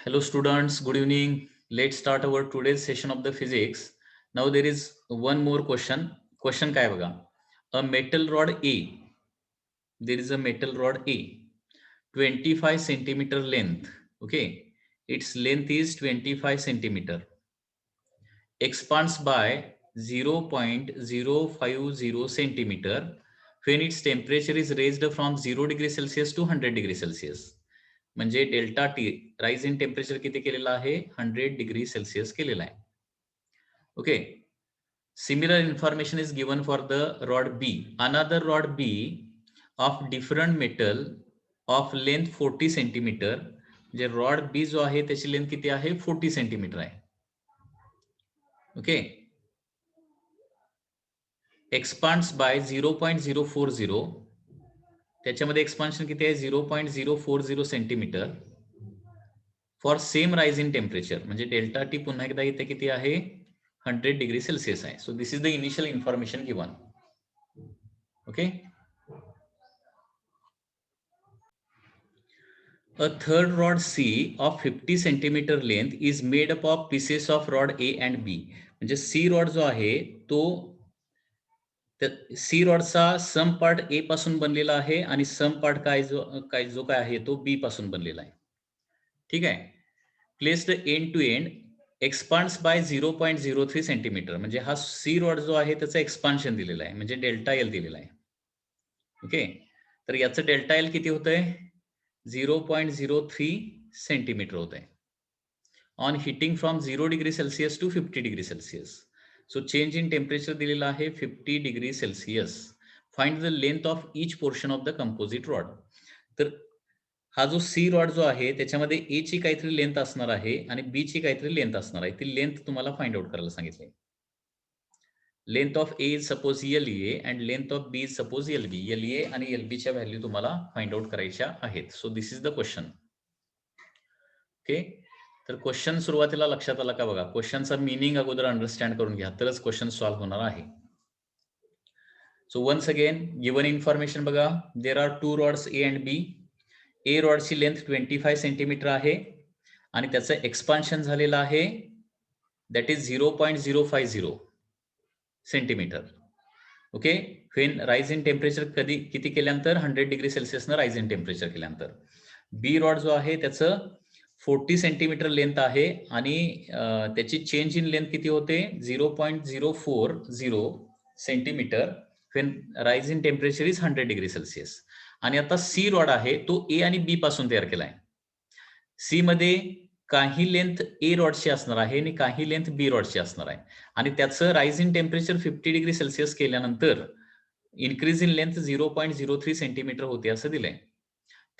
Hello students, good evening. Let's start our today's session of the physics. Now there is one more question. Question काय बघा? A metal rod A. There is a metal rod A. 25 centimeter length. Okay. Its length is 25 centimeter. Expands by 0.050 centimeter when its temperature is raised from 0 degree Celsius to 100 degree Celsius. म्हणजे delta T rise in temperature किती केलेलं आहे 100 degree Celsius केलेला आहे. Okay. Similar information is given for the rod B. Another rod B of different metal of length 40 centimetre. म्हणजे rod B जो आहे त्याची लेंथ किती आहे 40 सेंटीमीटर आहे. ओके. Expands by 0.040. त्याच्यामध्ये एक्सपान्शन किती आहे 0.040 centimetre for same rise in temperature. म्हणजे डेल्टा टी पुन्हा एकदा इथे किती आहे 100 डिग्री सेल्सिअस आहे. So this is the initial information given. Okay. A third rod C of 50 centimeter length is made up of pieces of rod A and B. म्हणजे C rod जो आहे तो सी रॉडचा सम पार्ट ए पासून बनलेला आहे आणि some part जो काय आहे तो बी पासून बनलेला आहे. ठीक आहे. Placed end to end expands by 0.03 centimetre. म्हणजे हा सी रॉड जो आहे त्याचं एक्सपान्शन दिलेलं आहे म्हणजे डेल्टा एल दिलेला आहे. ओके. तर याचं डेल्टा एल किती होतंय 0.03 सेंटीमीटर होत आहे. On heating from 0 degree Celsius to 50 degree Celsius. So change in temperature दिलेलं आहे 50 degree Celsius. Find the length of each portion of the composite rod. तर हा जो सी रॉड जो आहे त्याच्यामध्ये ए ची काहीतरी लेंथ असणार आहे आणि बी ची काहीतरी लेंथ असणार आहे. ती लेंथ तुम्हाला फाइंड आउट करायला सांगितली. Length of A is suppose L A and length of B is suppose L B. L A आणि एल बी च्या व्हॅल्यू तुम्हाला फाइंड आउट करायच्या आहेत. So this is the question. Okay. तर क्वेश्चन सुरुवातीला लक्षात आला का बघा. क्वेश्चनचा मिनिंग अगोदर अंडरस्टँड करून घ्या तरच क्वेश्चन सॉल्व्ह होणार आहे. So once again given information बघा. There are two rods A and B. A रॉडची लेंथ 25 सेंटीमीटर आहे आणि त्याचं एक्सपान्शन झालेलं आहे that is 0.050 centimetre. Okay. When rise in temperature किती केल्यानंतर 100 डिग्री सेल्सिअसनं राइज इन टेम्परेचर केल्यानंतर. बी रॉड जो आहे त्याचं 40 सेंटीमीटर लेंथ आहे आणि त्याची चेंज इन लेंथ किती होते 0.040 centimetre when rise in temperature is 100 degree Celsius. आणि आता सी रॉड आहे तो ए आणि बी पासून तयार केलाय. सी मध्ये काही लेंथ ए रॉडची असणार आहे आणि काही लेंथ बी रॉडची असणार आहे आणि त्याचं rise in temperature 50 degree Celsius केल्यानंतर इन्क्रीज इन लेंथ 0.03 सेंटीमीटर होते असं दिलंय.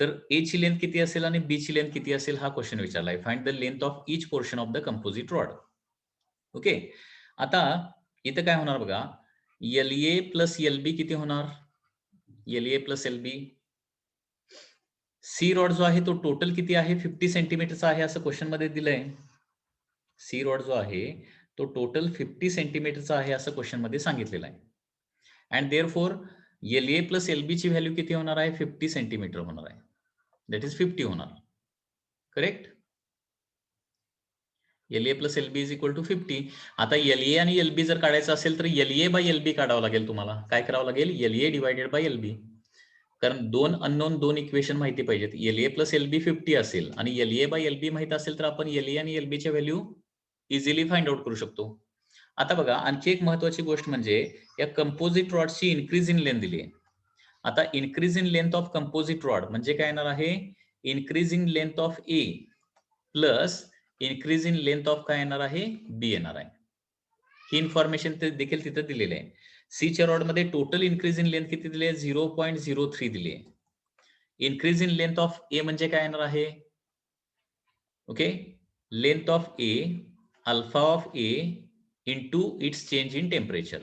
तर ए ची लेंथ किती असेल आणि बी ची लेंथ किती असेल हा क्वेश्चन विचारलाय. Find the length of each portion of the composite rod. Okay. आता इथं काय होणार बघा. L A plus L B किती होणार L A plus L B. C rod जो आहे तो टोटल किती आहे 50 सेंटीमीटरचा आहे असं क्वेश्चन मध्ये दिलंय. सी रॉड जो आहे तो टोटल 50 सेंटीमीटरचा आहे असं क्वेश्चन मध्ये सांगितलेलं आहे. And therefore L A plus L B ची व्हॅल्यू किती होणार आहे 50 सेंटीमीटर होणार आहे. दॅट इज 50 होणार. Correct. L A plus L B is equal to 50. आता एल ए आणि एल बी जर काढायचं असेल तर L A by L B काढावं लागेल. तुम्हाला काय करावं लागेल L A divided by L B. कारण दोन अननोन दोन इक्वेशन माहिती पाहिजेत. L A plus L B 50 असेल आणि L A by L B माहित असेल तर आपण एल ए आणि एल बी च्या व्हॅल्यू इझिली फाइंड आउट करू शकतो. आता बघा आणखी एक महत्वाची गोष्ट म्हणजे या कंपोजिट रॉडची इन्क्रीज इन लेंथ दिली आहे. आता increase in length of composite rod म्हणजे काय येणार आहे increase in length of A plus increase in length of काय येणार आहे बी येणार आहे. ही इन्फॉर्मेशन देखील तिथं दिलेली आहे. सी च्या रॉड मध्ये टोटल इन्क्रीज इन लेंथ किती दिली आहे 0.03 दिली आहे. इन्क्रीज इन लेंथ ऑफ ए म्हणजे काय येणार आहे okay length of A alpha of A into its change in temperature.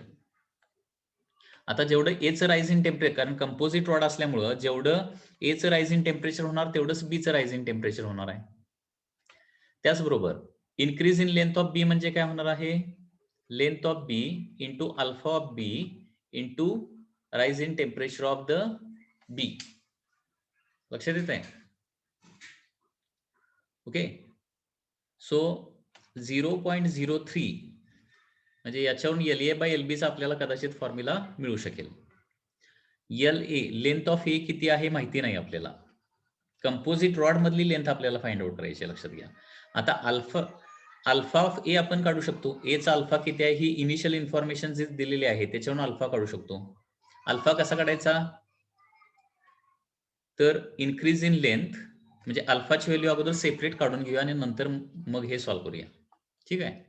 आता जेवढं एचं राइज इन टेम्परेचर कारण कंपोजिट रॉड असल्यामुळं जेवढं एचं राइज इन टेम्परेचर होणार तेवढंच बीचं राइज इन टेम्परेचर होणार आहे. त्याचबरोबर increase in length of B म्हणजे काय होणार आहे length of B into alpha of B into rise in temperature of the B. लक्षात येत आहे ओके. सो 0.03 म्हणजे याच्यावरून LA बाय LBचा आपल्याला कदाचित फॉर्म्युला मिळू शकेल. LA लेंथ ऑफ ए किती आहे माहिती नाही आपल्याला. कंपोजिट रॉड मधली लेंथ आपल्याला फाइंड आउट करायची, लक्षात घ्या. आता अल्फा ऑफ ए आपण काढू शकतो. एचा अल्फा किती आहे ही इनिशियल इन्फॉर्मेशन जे दिलेली आहे त्याच्यावरून अल्फा काढू शकतो. अल्फा कसा काढायचा, तर इन्क्रीज इन लेंथ म्हणजे अल्फाची व्हॅल्यू अगोदर सेपरेट काढून घेऊया आणि नंतर मग हे सॉल्व्ह करूया. ठीक आहे.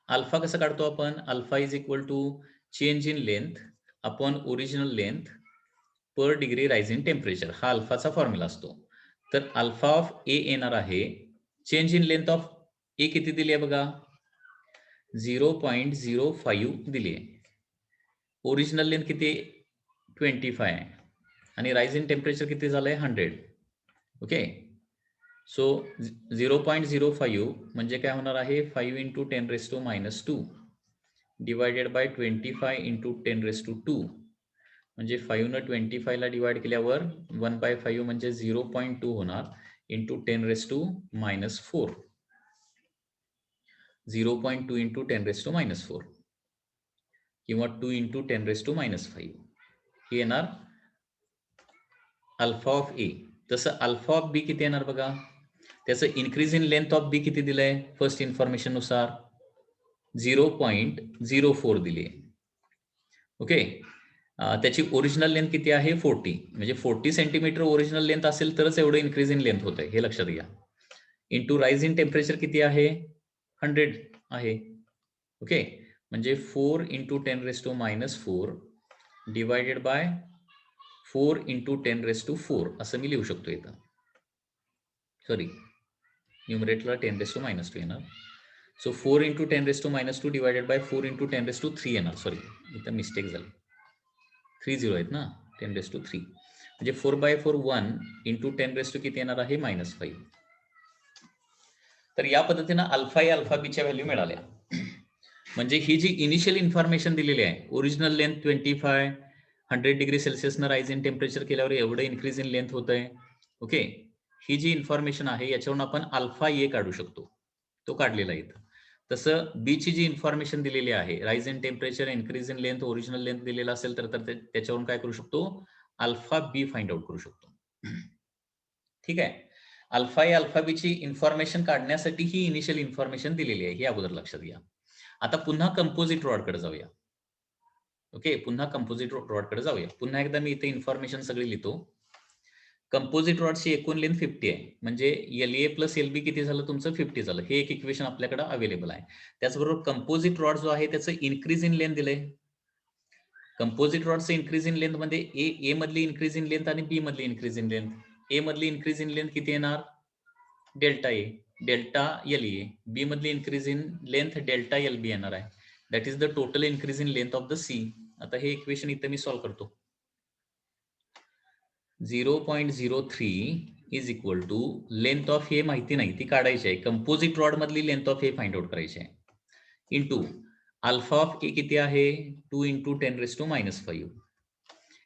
अल्फा कसं काढतो आपण, alpha is equal to change in length upon original length per degree rise in temperature, हा अल्फाचा फॉर्म्युला असतो. तर अल्फा ऑफ ए येणार आहे, चेंज इन लेंथ ऑफ ए किती दिली आहे बघा, 0.05 दिली आहे. ओरिजिनल लेंथ किती 25 आहे आणि राईज इन टेम्परेचर किती झालंय 100. ओके, सो 0.05 म्हणजे काय होणार आहे 5 × 10⁻² डिवायडेड बाय 25 × 10⁻², म्हणजे 5 न 25 ला डिवाइड केल्यावर 1/5 म्हणजे 0.2 होणार इंटू 10⁻⁻4, 0.2 × 10⁻⁻4 किंवा 2 × 10⁻5 हे येणार अल्फा ऑफ ए. तसं अल्फा ऑफ बी किती येणार बघा, त्याचं इन्क्रीज इन लेंथ ऑफ बी किती दिलंय फर्स्ट इन्फॉर्मेशन नुसार 0.04 दिली आहे. ओके, त्याची ओरिजिनल लेंथ किती आहे 40, म्हणजे 40 सेंटीमीटर ओरिजिनल लेंथ असेल तरच एवढं इन्क्रीज इन लेंथ होत आहे, हे लक्षात घ्या. इंटू राईज इन टेम्परेचर किती आहे 100 आहे. ओके, म्हणजे 4 × 10⁻⁴ डिवायडेड बाय 4 × 10⁻⁴ असं मी लिहू शकतो इथं. सॉरी, न्यूमरेटरला 10⁻² येणार. सो 4 × 10⁻² डिवायडेड बाय 4 × 10⁻³ येणार. सॉरी, इथं मिस्टेक झाली, 30 आहेत ना, 10⁻³ म्हणजे 4/4 1 × 10⁻³ किती येणार आहे -5. तर या पद्धतीनं अल्फा ए अल्फा बीच्या व्हॅल्यू मिळाल्या. म्हणजे ही जी इनिशियल इन्फॉर्मेशन दिलेली आहे, ओरिजिनल लेंथ 25, 100 डिग्री सेल्सिअसनं राईज इन टेम्परेचर केल्यावर एवढं इन्क्रीज इन लेंथ होत आहे. ओके, ही जी इन्फॉर्मेशन आहे याच्यावरून आपण अल्फा ए काढू शकतो, तो काढलेला आहे इथं. तसं बी ची जी इन्फॉर्मेशन दिलेली आहे, rise in temperature, increase in length, original length दिलेला असेल तर त्याच्यावरून काय करू शकतो, अल्फा बी फाइंड आउट करू शकतो. ठीक आहे, अल्फा ए अल्फा बी ची इन्फॉर्मेशन काढण्यासाठी ही इनिशियल इन्फॉर्मेशन दिलेली आहे, हे अगोदर लक्षात घ्या. आता पुन्हा कंपोजिट रॉडकडे जाऊया. ओके, पुन्हा कंपोजिट रॉडकडे जाऊया. पुन्हा एकदा मी इथे इन्फॉर्मेशन सगळी लिहितो. कंपोजिट रॉडची एकूण लेंथ 50 आहे, म्हणजे LA प्लस LB किती झालं तुमचं 50 झालं. हे एक इक्वेशन आपल्याकडे अवेलेबल आहे. त्याचबरोबर कंपोजिट रॉड जो आहे त्याचं इन्क्रीज इन लेंथ दिलंय. कंपोजिट रॉडचं इन्क्रीज इन लेंथ मध्ये ए मधली इन्क्रीज इन लेंथ आणि बी मधली इन्क्रीज इन लेंथ. ए मधली इन्क्रीज इन लेंथ किती येणार delta A, delta LA. B मधली increase in length delta LB येणार आहे. That is the total increase in length of the C. आता हे इक्वेशन इथे मी सॉल्व्ह करतो. 0.03 is equal to length of हे माहिती नाही, ती काढायची आहे. कंपोजिट रॉड मधली लेंथ ऑफ हे फाइंड आउट करायची आहे. इंटू अल्फा ऑफ ए किती आहे 2 × 10⁻⁻5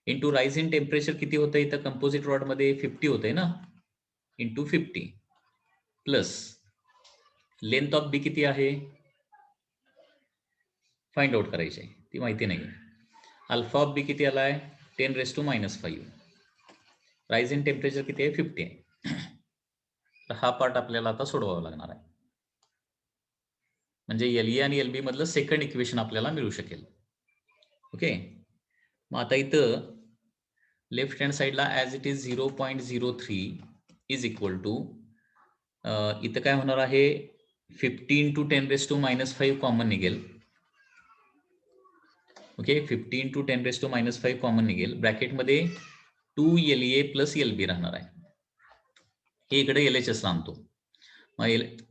इंटू राईज इन टेम्परेचर किती होतं इथं कंपोजिट रॉड मध्ये 50 होतंय ना, इंटू 50 प्लस लेंथ ऑफ बी किती आहे फाइंड आउट करायची आहे, ती माहिती नाही. अल्फा ऑफ बी किती आलाय 10⁻⁻5, राईज इन टेम्परेचर किती आहे 50 आहे. तर हा पार्ट आपल्याला आता सोडवावा लागणार आहे, म्हणजे LA आणि LB मधलं सेकंड इक्वेशन आपल्याला मिळू शकेल. ओके, मग आता इथं लेफ्ट हँड साईडला as it is 0.03 is equal to इथं काय होणार आहे 50 × 10⁻⁻5 कॉमन निघेल. ओके, 50 × 10⁻⁻5 कॉमन निघेल. ब्रॅकेटमध्ये 2 LA प्लस LB राहणार आहे. हे इकडे LHS आणतो. मग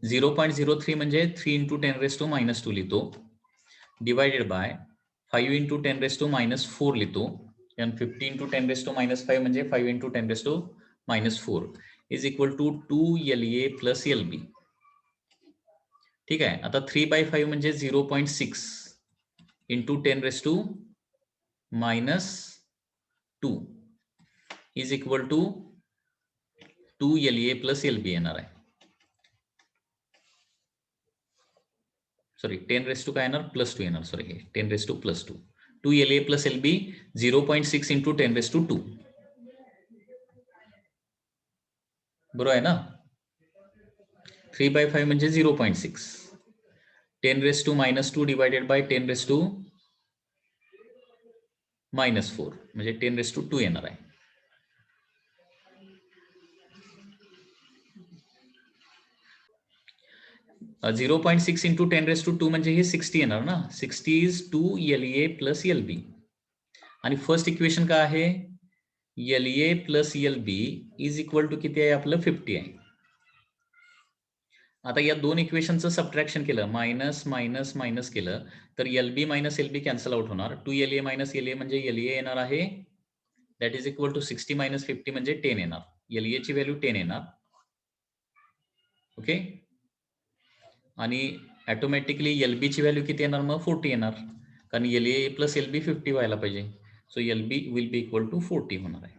0.03 म्हणजे 3 × 10⁻² लिहितो, डिवायडेड बाय 5 × 10⁻⁴ लिहितो, आणि 50 × 10⁻5 म्हणजे 5 × 10⁻⁴ is equal to 2 LA plus LB. ठीक आहे, आता 3/5 म्हणजे 0.6 into 10⁻² is equal to 2 LA plus LB येणार आहे. सॉरी 10 काय येणार +2 येणार. सॉरी हे 10⁻². 2 LA + LB 0.6 × 10⁻². बरोबर आहे ना. 3/5 म्हणजे 0.6. 10⁻² डिवायडेड बाय 10⁻⁻4 म्हणजे 10⁻² येणार आहे. झिरो 0.6 × 10⁻² म्हणजे हे 60 येणार ना. 60 इज 2 LA + LB. आणि फर्स्ट इक्वेशन काय आहे LA + LB is equal to किती आहे आपलं 50 आहे. आता या दोन इक्वेशनचं सबट्रॅक्शन केलं मायनस मायनस मायनस केलं तर LB - LB कॅन्सल आउट होणार. 2 LA - LA म्हणजे LA येणार आहे दॅट इज इक्वल टू 60 - 50 म्हणजे 10 येणार. LA ची व्हॅल्यू 10 येणार. ओके. आणि ऑटोमॅटिकली LB ची व्हॅल्यू किती येणार मग 40 येणार कारण LA + LB 50 व्हायला पाहिजे. So LB will be equal to 40 होणार आहे.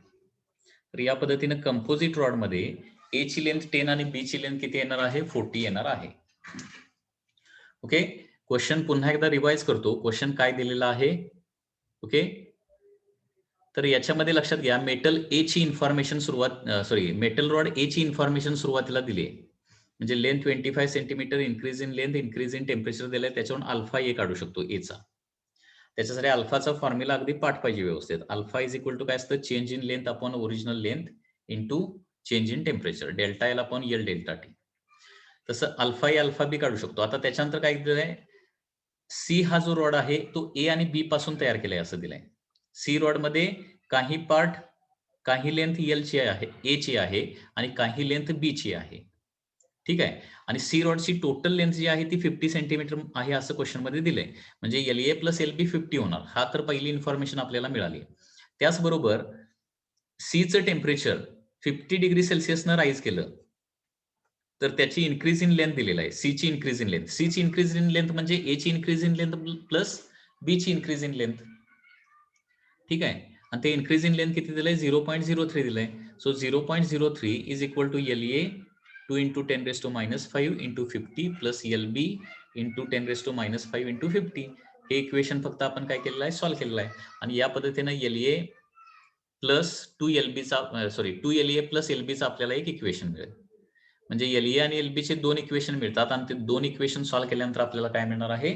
तर या पद्धतीने कंपोजिट रॉड मध्ये A ची लेंथ 10 आणि B ची लेंथ किती येणार आहे 40 येणार आहे. ओके. क्वेश्चन पुन्हा एकदा रिवाइज करतो. क्वेश्चन काय दिलेला आहे. ओके. तर याच्यामध्ये लक्षात घ्या मेटल ए ची इन्फॉर्मेशन मेटल रॉड ए ची इन्फॉर्मेशन सुरुवातीला दिली आहे. म्हणजे length 25 centimetre, increase in length, increase in temperature दिलंय. त्याच्यावरून अल्फा ए काढू शकतो एचा. त्याच्यासाठी अल्फाचा फॉर्म्युला अगदी पाठ पाहिजे व्यवस्थित. अल्फा इज इक्वल टू काय असतं change in length upon original length into change in temperature delta L upon L delta T. तसं अल्फा ए अल्फा बी काढू शकतो. आता त्याच्यानंतर काय दिलंय सी हा जो रॉड आहे तो ए आणि बी पासून तयार केलाय असं दिलंय. सी रॉड मध्ये काही पार्ट काही लेंथ एल ची आहे ए ची आहे आणि काही लेंथ बी ची आहे. ठीक आहे. आणि सी रॉडची टोटल लेंथ जी आहे ती 50 सेंटीमीटर आहे असं क्वेश्चन मध्ये दिलंय. म्हणजे LA + LB 50 होणार. हा तर पहिली इन्फॉर्मेशन आपल्याला मिळाली. त्याचबरोबर सीचं टेम्परेचर 50 डिग्री सेल्सिअसनं राईज केलं तर त्याची इन्क्रीज इन लेंथ दिलेला आहे. सी ची इन्क्रीज इन लेंथ. सी ची इन्क्रीज इन लेंथ म्हणजे ए ची इन्क्रीज इन लेंथ प्लस बी ची इन्क्रीज इन लेंथ. ठीक आहे. आणि ते इन्क्रीज इन लेंथ किती दिलंय 0.03 दिलंय. So 0.03 is equal to LA 2 × 10⁻⁻5 × 50 plus LB × 10⁻⁻5 × 50. हे इक्वेशन फक्त आपण काय केलेलं आहे सॉल्व्ह केलेलं आहे. आणि या पद्धतीने LA + 2LB चा 2 LA + LB चा आपल्याला एक इक्वेशन मिळेल. म्हणजे LA आणि LB चे दोन इक्वेशन मिळतात आणि ते दोन इक्वेशन सॉल्व्ह केल्यानंतर आपल्याला काय मिळणार आहे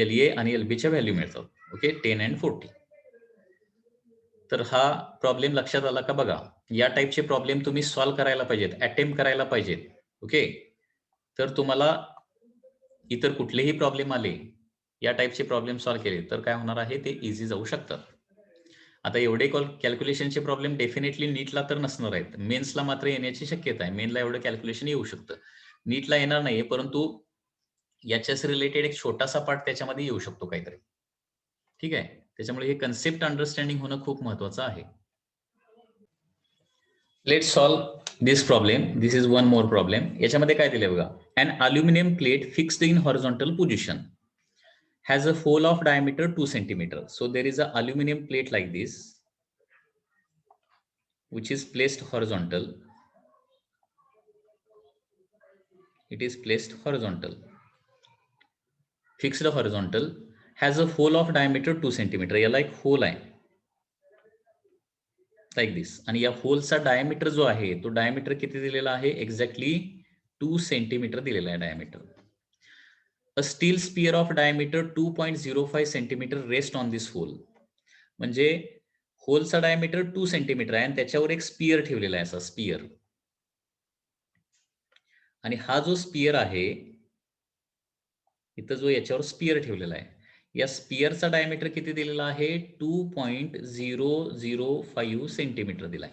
LA आणि LB च्या व्हॅल्यू मिळतात. ओके 10 आणि 40. तर हा प्रॉब्लेम लक्षात आला का बघा. या टाईपचे प्रॉब्लेम तुम्ही सॉल्व्ह करायला पाहिजेत, अटेम्प्ट करायला पाहिजेत. ओके. तर तुम्हाला इतर कुठलेही प्रॉब्लेम आले या टाईपचे प्रॉब्लेम सॉल्व्ह केले तर काय होणार आहे ते इझी जाऊ शकतात. आता एवढे कॅल्क्युलेशनचे प्रॉब्लेम डेफिनेटली नीटला तर नसणार आहेत. मेन्सला मात्र येण्याची शक्यता आहे. मेनला एवढं कॅल्क्युलेशन येऊ शकतं. नीटला येणार नाहीये परंतु याच्याशी रिलेटेड एक छोटासा पार्ट त्याच्यामध्ये येऊ शकतो काहीतरी. ठीक आहे. त्याच्यामुळे हे कन्सेप्ट अंडरस्टँडिंग होणं खूप महत्वाचं आहे. Let's solve this problem. This is one more problem. याच्यामध्ये काय दिलंय बघा. An aluminium plate fixed in horizontal position has a hole of diameter 2 centimeter. So there is a aluminum plate like this which is placed horizontal. It is placed horizontal. Fixed horizontal has a hole of diameter 2 centimeter. याला एक hole आहे like this. आणि या होलचा diameter जो आहे तो diameter किती दिलेला आहे एक्झॅक्टली 2 सेंटीमीटर दिलेला आहे diameter. A steel sphere of diameter 2.05 centimeter rest on this hole. म्हणजे होलचा डायमीटर 2 सेंटीमीटर आहे आणि त्याच्यावर एक स्पियर ठेवलेला आहे असा स्पियर. आणि हा जो स्पियर आहे इथं जो याच्यावर स्पियर ठेवलेला आहे या स्पियरचा डायमीटर किती दिलेला आहे 2.005 सेंटीमीटर दिलाय.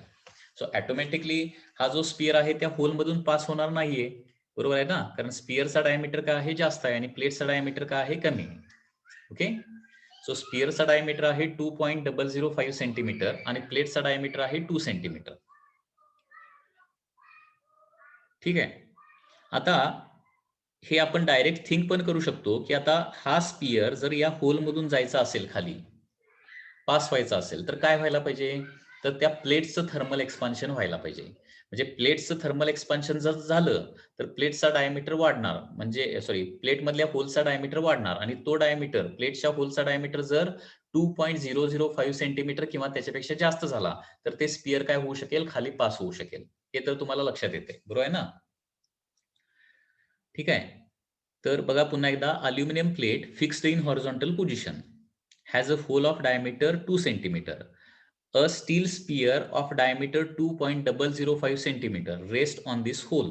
सो ऑटोमॅटिकली हा जो स्पियर आहे त्या होल मधून पास होणार नाहीये. बरोबर आहे ना. कारण स्पियरचा डायमीटर काय आहे जास्त आहे आणि प्लेटचा डायमीटर काय आहे कमी आहे. ओके. सो स्पियरचा डायमीटर आहे 2.005 सेंटीमीटर आणि प्लेटचा डायमीटर आहे 2 सेंटीमीटर. ठीक आहे. आता हे आपण डायरेक्ट थिंक पण करू शकतो की आता हा स्पियर जर या होल मधून जायचा असेल खाली पास व्हायचा असेल तर काय व्हायला पाहिजे तर त्या प्लेटचं थर्मल एक्सपान्शन व्हायला पाहिजे. म्हणजे प्लेटचं थर्मल एक्सपान्शन जर झालं तर प्लेटचा डायमीटर वाढणार, म्हणजे सॉरी प्लेट मधल्या होलचा डायमीटर वाढणार आणि तो डायमीटर प्लेटच्या होलचा डायमीटर जर 2.005 सेंटीमीटर किंवा त्याच्यापेक्षा जास्त झाला तर ते स्पियर काय होऊ शकेल, खाली पास होऊ शकेल. हे तर तुम्हाला लक्षात येते, बरोबर आहे ना? ठीक आहे. तर बघा पुन्हा एकदा, aluminium plate fixed in horizontal position has a whole of diameter 2 centimetre. A steel sphere of diameter 2.005 centimeter rests on this hole.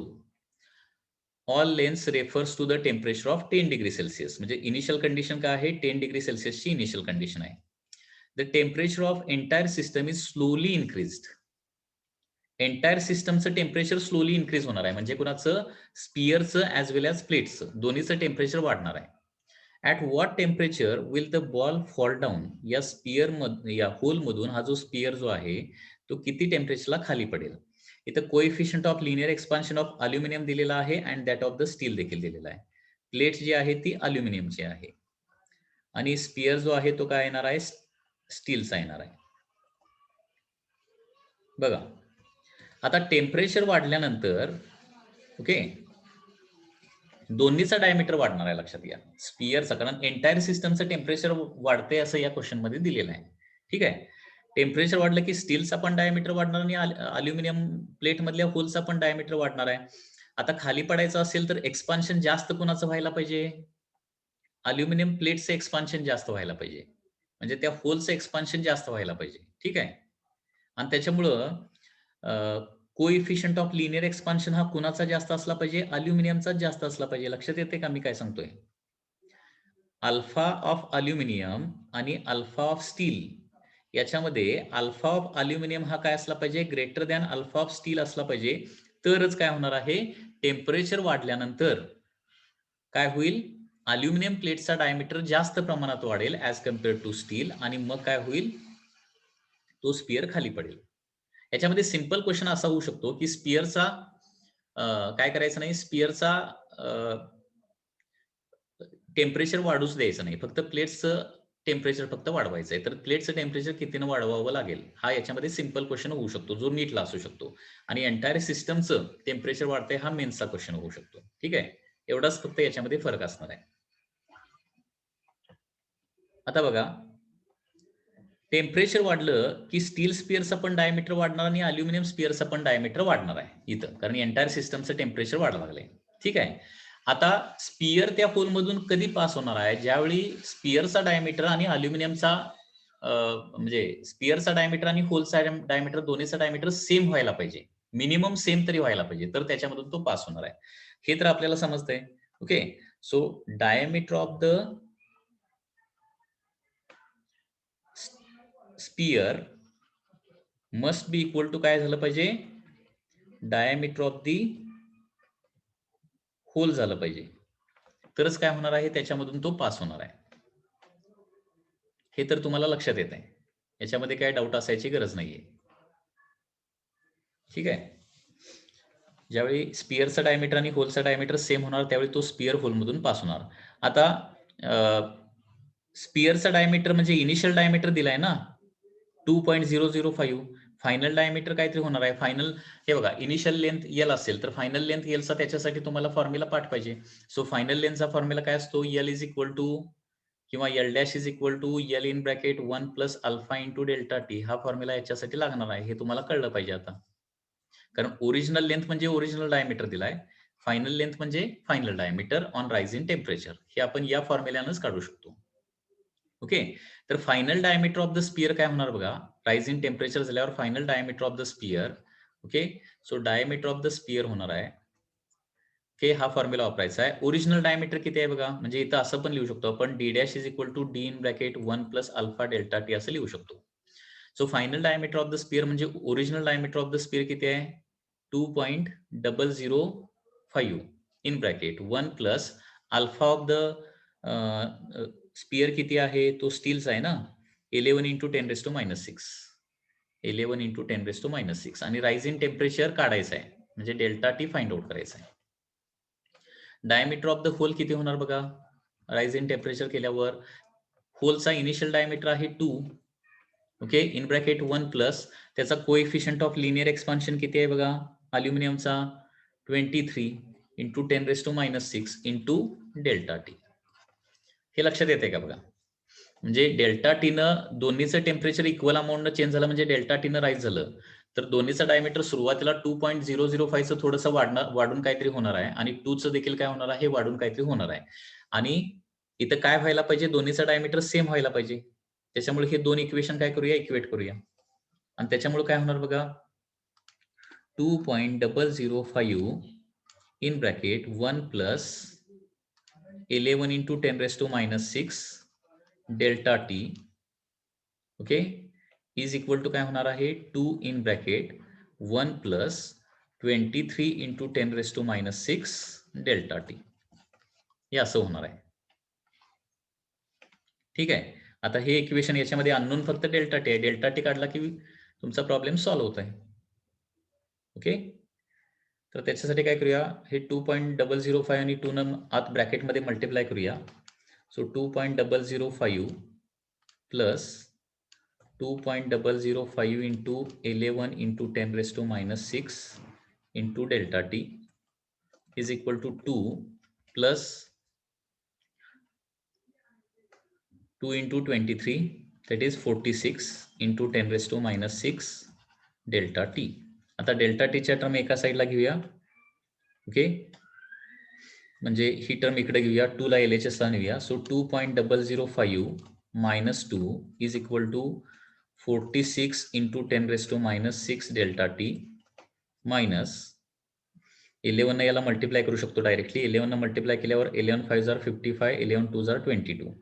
All lengths refers to the temperature of 10 degree Celsius. म्हणजे initial condition काय आहे, 10 डिग्री सेल्सिअसची initial condition आहे. The temperature of entire system is slowly increased. Entire सिस्टमचं temperature slowly increase होणार आहे, म्हणजे कुणाचं, स्पियरचं ॲज वेल ॲज प्लेटचं दोन्हीचं टेम्परेचर वाढणार आहे. At what temperature will the ball fall down. या स्पियर या होल मधून हा जो स्पियर जो आहे तो किती टेम्परेचरला खाली पडेल. इथं coefficient of linear expansion of aluminium दिलेला आहे and that of the steel देखील दिलेला आहे. प्लेट जी आहे ती अल्युमिनियमची आहे आणि स्पियर जो आहे तो काय येणार आहे, स्टीलचा येणार आहे. बघा आता टेम्परेचर वाढल्यानंतर ओके दोन्हीचा डायमीटर वाढणार आहे, लक्षात घ्या स्पियरचा, कारण एंटायर सिस्टमचं टेम्परेचर वाढते असं या क्वेश्चन मध्ये दिलेलं आहे. ठीक आहे, टेम्परेचर वाढलं की स्टीलचा पण डायमीटर वाढणार आणि अल्युमिनियम प्लेट मधल्या होलचा पण डायमीटर वाढणार आहे. आता खाली पडायचं असेल तर एक्सपान्शन जास्त कोणाचं व्हायला पाहिजे, अल्युमिनियम प्लेटचं एक्सपान्शन जास्त व्हायला पाहिजे, म्हणजे त्या होलचं एक्सपान्शन जास्त व्हायला पाहिजे. ठीक आहे, आणि त्याच्यामुळं कोइफिशियंट ऑफ लिनियर एक्सपान्शन हा कुणाचा जास्त असला पाहिजे, अल्युमिनियमचाच जास्त असला पाहिजे. लक्षात येते का मी काय सांगतोय. अल्फा ऑफ अल्युमिनियम आणि अल्फा ऑफ स्टील याच्यामध्ये अल्फा ऑफ अल्युमिनियम हा काय असला पाहिजे, greater than alpha of steel असला पाहिजे. तरच काय होणार आहे, टेम्परेचर वाढल्यानंतर काय होईल, अल्युमिनियम प्लेटचा डायमीटर जास्त प्रमाणात वाढेल ऍज कम्पेअर्ड टू स्टील आणि मग काय होईल, तो स्पियर खाली पडेल. याच्यामध्ये सिंपल क्वेश्चन असा होऊ शकतो की स्पियरचा काय करायचं नाही, स्पियरचा टेम्परेचर वाढूच द्यायचं नाही, फक्त प्लेट्सचं टेम्परेचर फक्त वाढवायचं आहे. तर प्लेटचं टेम्परेचर कितीनं वाढवावं लागेल हा याच्यामध्ये सिंपल क्वेश्चन होऊ शकतो, जो नीटला असू शकतो. आणि एंटायर सिस्टमचं टेम्परेचर वाढतंय हा मेन्सचा क्वेश्चन होऊ शकतो. ठीक आहे, एवढाच फक्त याच्यामध्ये फरक असणार आहे. आता बघा, टेम्परेचर वाढलं की स्टील स्पियरचा पण डायमीटर वाढणार आणि अल्युमिनियम स्पियरचा पण डायमीटर वाढणार आहे इथं, कारण एंटायर सिस्टमचं टेम्परेचर वाढायला लागलंय. ठीक आहे, आता स्पियर त्या होल मधून कधी पास होणार आहे, ज्यावेळी स्पियरचा डायमीटर आणि अल्युमिनियमचा म्हणजे स्पियरचा डायमीटर आणि होलचा डायमीटर दोन्हीचा डायमीटर सेम व्हायला पाहिजे, मिनिमम सेम तरी व्हायला पाहिजे, तर त्याच्यामधून तो पास होणार आहे. हे तर आपल्याला समजतंय. Okay, so diameter of the sphere must be equal to काय झालं पाहिजे, डायमीटर ऑफ दी होल झालं पाहिजे, तरच काय होणार आहे, त्याच्यामधून तो पास होणार आहे. हे तर तुम्हाला लक्षात येत आहे, याच्यामध्ये काय डाऊट असायची गरज नाहीये. ठीक आहे, ज्यावेळी स्पियरचा डायमीटर आणि होलचा डायमीटर सेम होणार त्यावेळी तो स्पियर होलमधून पास होणार. आता स्पियरचा डायमीटर म्हणजे इनिशियल डायमीटर दिलाय ना 2.005, फायनल डायमीटर काहीतरी होणार आहे. फायनल हे बघा, इनिशियल लेंथ एल असेल तर फायनल लेंथ एलचा त्याच्यासाठी तुम्हाला फॉर्म्युला पाठ पाहिजे. सो फायनल लेंथचा फॉर्म्युला काय असतो, एल इज इक्वल टू किंवा L dash is equal to L in bracket 1 plus alpha into delta T. हा फॉर्म्युला याच्यासाठी लागणार आहे, हे तुम्हाला कळलं पाहिजे आता. कारण ओरिजिनल लेंथ म्हणजे ओरिजिनल डायमीटर दिलाय, फायनल लेंथ म्हणजे final diameter on rise in temperature, हे आपण या फॉर्म्युल्यानंच काढू शकतो. ओके, तर final diameter of the sphere काय होणार बघा, राइज इन टेम्परेचर झाल्यावर final diameter of the sphere. Okay, so diameter of the sphere होणार आहे. ओके, हा फॉर्म्युला वापरायचा आहे. ओरिजिनल डायमीटर किती आहे बघा, म्हणजे इथं असं पण लिहू शकतो आपण, D dash is equal to D in bracket 1 plus alpha delta T असं लिहू शकतो. So final diameter of the sphere म्हणजे original diameter of the sphere किती आहे, 2.005 in bracket 1 plus alpha of the sphere किती आहे, तो स्टीलचा आहे ना, 11 इंटू 10⁻⁶, 11 इंटू 10⁻⁶, आणि राइज इन टेम्परेचर काढायचं आहे, म्हणजे डेल्टा टी फाइंड आउट करायचं आहे. डायमीटर ऑफ द होल किती होणार बघा, राइज इन टेम्परेचर केल्यावर होलचा इनिशियल डायमीटर आहे 2, ओके, इन ब्रॅकेट 1 प्लस त्याचा कोएफिशियंट ऑफ लिनियर एक्सपान्शन किती आहे बघा, अल्युमिनियमचा 23 इंटू 10⁻⁻6 इंटू डेल्टा टी. हे लक्षात येते का बघा? म्हणजे डेल्टा टीनं दोन्हीचं टेम्परेचर इक्वल अमाऊंटनं चेंज झालं म्हणजे डेल्टा टीनं राईज झालं, तर दोन्हीचं डायमीटर सुरुवातीला 2.005चं थोडंसं वाढून काहीतरी होणार आहे आणि 2चं देखील काय होणार आहे, वाढून काहीतरी होणार आहे. आणि इथं काय व्हायला पाहिजे, दोन्हीचं डायमीटर सेम व्हायला पाहिजे. त्याच्यामुळे हे दोन इक्वेशन काय करूया, इक्वेट करूया. आणि त्याच्यामुळे काय होणार बघा, 2.005 in bracket 1 plus 11 into 10⁻⁻6 delta T, okay, is equal to काय होणार आहे, 2 in bracket 1 plus 23 into 10⁻⁻6 delta T. हे असं होणार आहे. ठीक आहे. आता हे इक्वेशन, याच्यामध्ये अननोन फक्त डेल्टा टी आहे. डेल्टा टी काढला की तुमचा प्रॉब्लेम सॉल्व्ह होत आहे. ओके, तर त्याच्यासाठी काय करूया, हे 2.005 आणि 2 न आत ब्रॅकेटमध्ये मल्टिप्लाय करूया. So 2.005 plus 2.005 into 11 into 10⁻⁻6 into delta T is equal to 2 plus 2 into 23 that is 46 into 10⁻⁻6 delta T. आता डेल्टा टीच्या टर्म एका साईडला घेऊया. ओके, म्हणजे ही टर्म इकडे घेऊया, 2 ला LHS ला नेऊया. So 2.005 minus 2 is equal to 46 into 10⁻⁻6 delta T minus 11 ने याला मल्टिप्लाय करू शकतो डायरेक्टली. 11 ने मल्टिप्लाय केल्यावर 11 5 जार 55, 11 2 जार 22.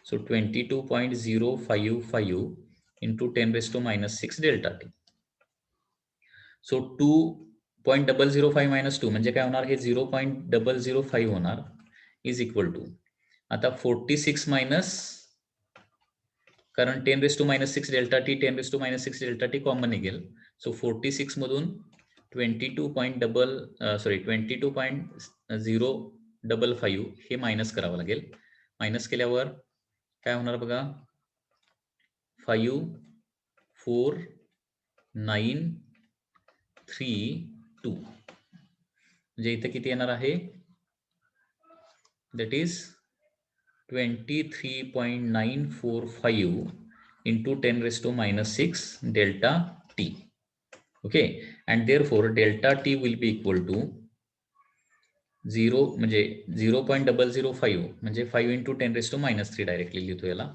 So 22.055 into 10⁻⁻6 delta T. So 2.005 minus 2 म्हणजे काय होणार, हे 0.005 होणार इज इक्वल टू, आता 46 मायनस, कारण 10⁻⁻6 delta T 10⁻⁻6 delta T common निघेल. सो 46 मधून 22.055 हे मायनस करावं लागेल. मायनस केल्यावर काय होणार बघा, 5 4 9 3 2, म्हणजे इथे किती येणार आहे, that is 23.945 into 10⁻⁻6 delta t. Okay, and therefore delta t will be equal to 0 म्हणजे 0.005 म्हणजे 5 into 10⁻³ डायरेक्टली लिहितो याला,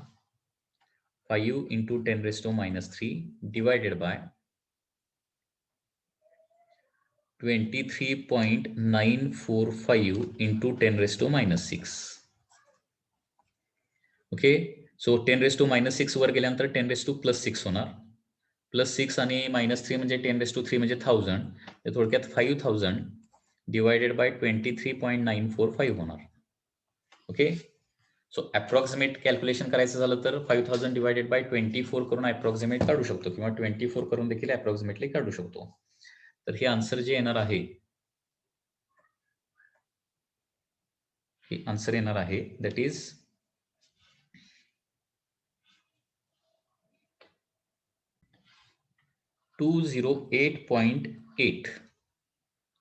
5 into 10⁻³ divided by 23.945 into 10⁻⁻6. Okay, so 10⁻⁻6 वर गेल्यानंतर 10⁻+6 होणार. +6 आणि -3 म्हणजे 10⁻³ म्हणजे 1000. तर थोडक्यात 5000 डिवायडेड बाय 23.945 होणार. ओके, सो अप्रॉक्सिमेट कॅल्क्युलेशन करायचं झालं तर 5000 डिवायडेड बाय 24 करून अप्रॉक्सिमेट काढू शकतो, किंवा 24 करून देखील अप्रॉक्सिमेटली काढू शकतो. तर हे आन्सर जे येणार आहे, हे आन्सर येणार आहे that is 208.8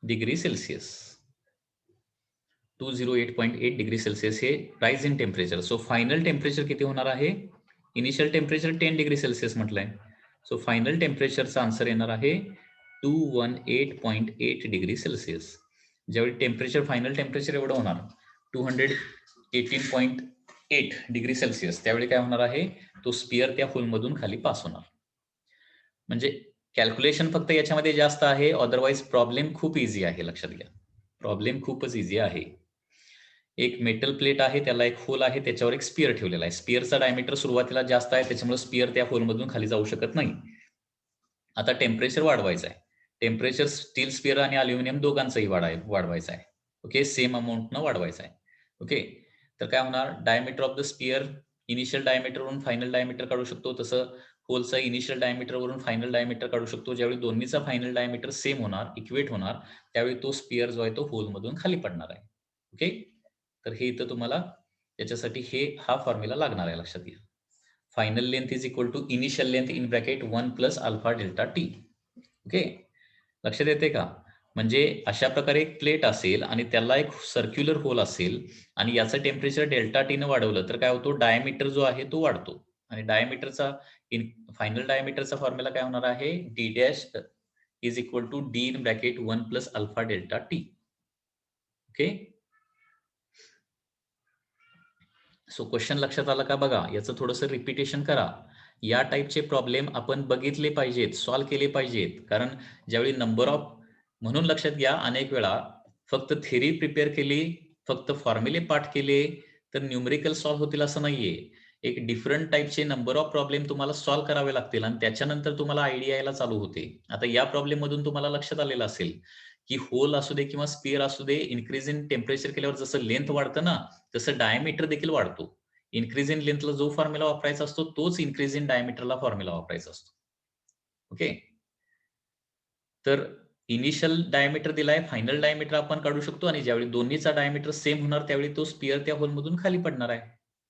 degree Celsius. 208.8 degree Celsius हे rise in temperature. So final temperature किती होणार आहे, इनिशियल टेम्परेचर 10 डिग्री सेल्सिअस म्हटलंय. सो फायनल टेम्परेचरचा आन्सर येणार आहे 218.8 डिग्री सेल्सिअस. ज्यावेळी टेम्परेचर, फायनल टेम्परेचर एवढं होणार 218.8 डिग्री सेल्सिअस, त्यावेळी काय होणार आहे, तो स्पियर त्या होलमधून खाली पास होणार. म्हणजे कॅल्क्युलेशन फक्त याच्यामध्ये जास्त आहे, अदरवाईज प्रॉब्लेम खूप इझी आहे. लक्षात घ्या, प्रॉब्लेम खूपच इझी आहे. एक मेटल प्लेट आहे, त्याला एक होल आहे, त्याच्यावर एक स्पियर ठेवलेला आहे. स्पियरचा डायमीटर सुरुवातीला जास्त आहे, त्याच्यामुळे स्पियर त्या होलमधून खाली जाऊ शकत नाही. आता टेम्परेचर वाढवायचं आहे. टेम्परेचर स्टील स्पियर आणि अल्युमिनियम दोघांचंही वाढवायचं आहे. ओके, सेम अमाऊंटनं वाढवायचं आहे. ओके, तर काय होणार, diameter of the sphere initial diameter वरून फायनल डायमीटर काढू शकतो, तसं होलचा इनिशियल डायमीटर वरून फायनल डायमीटर काढू शकतो. ज्यावेळी दोन्हीचा फायनल डायमीटर सेम होणार, इक्वेट होणार, त्यावेळी तो स्पियर जो आहे तो होलमधून खाली पडणार आहे. ओके, तर हे इथं तुम्हाला याच्यासाठी हा फॉर्म्युला लागणार आहे, लक्षात घ्या. Final length is equal to initial length in bracket 1 plus alpha delta T. Okay, लक्षात येते का. म्हणजे अशा प्रकारे एक प्लेट असेल आणि त्याला एक सर्क्युलर होल असेल आणि याचं टेम्परेचर डेल्टा टी ने वाढवलं तर काय होतो, डायमीटर जो आहे तो वाढतो. आणि डायमीटरचा फायनल डायमीटरचा फॉर्म्युला काय होणार आहे, D dash is equal to D in bracket 1 plus alpha delta T. Okay. So question लक्षात आला का बघा, याचं थोडंसं रिपिटेशन करा. या टाईपचे प्रॉब्लेम आपण बघितले पाहिजेत, सॉल्व्ह केले पाहिजेत. कारण ज्यावेळी नंबर ऑफ, म्हणून लक्षात घ्या, अनेक वेळा फक्त थेरी प्रिपेअर केली, फक्त फॉर्म्युले पाठ केले तर न्यूमेरिकल सॉल्व्ह होतील असं नाहीये. एक डिफरंट टाईपचे नंबर ऑफ प्रॉब्लेम तुम्हाला सॉल्व्ह करावे लागतील आणि त्याच्यानंतर तुम्हाला आयडिया यायला चालू होते. आता या प्रॉब्लेम मधून तुम्हाला लक्षात आलेलं असेल की होल असू दे किंवा स्पिअर असू दे, इन्क्रीज इन टेम्परेचर केल्यावर जसं लेंथ वाढतं ना, तसं डायमीटर देखील वाढतो. इन्क्रीज इन लेंथला जो फॉर्म्युला वापरायचा असतो तोच इन्क्रीज इन डायमीटरला फॉर्म्युला वापरायचा असतो. ओके. तर इनिशियल डायमीटर दिलाय, फायनल डायमीटर आपण काढू शकतो आणि ज्यावेळी दोन्हीचा डायमीटर सेम होणार त्यावेळी तो स्पिअर त्या होलमधून खाली पडणार आहे.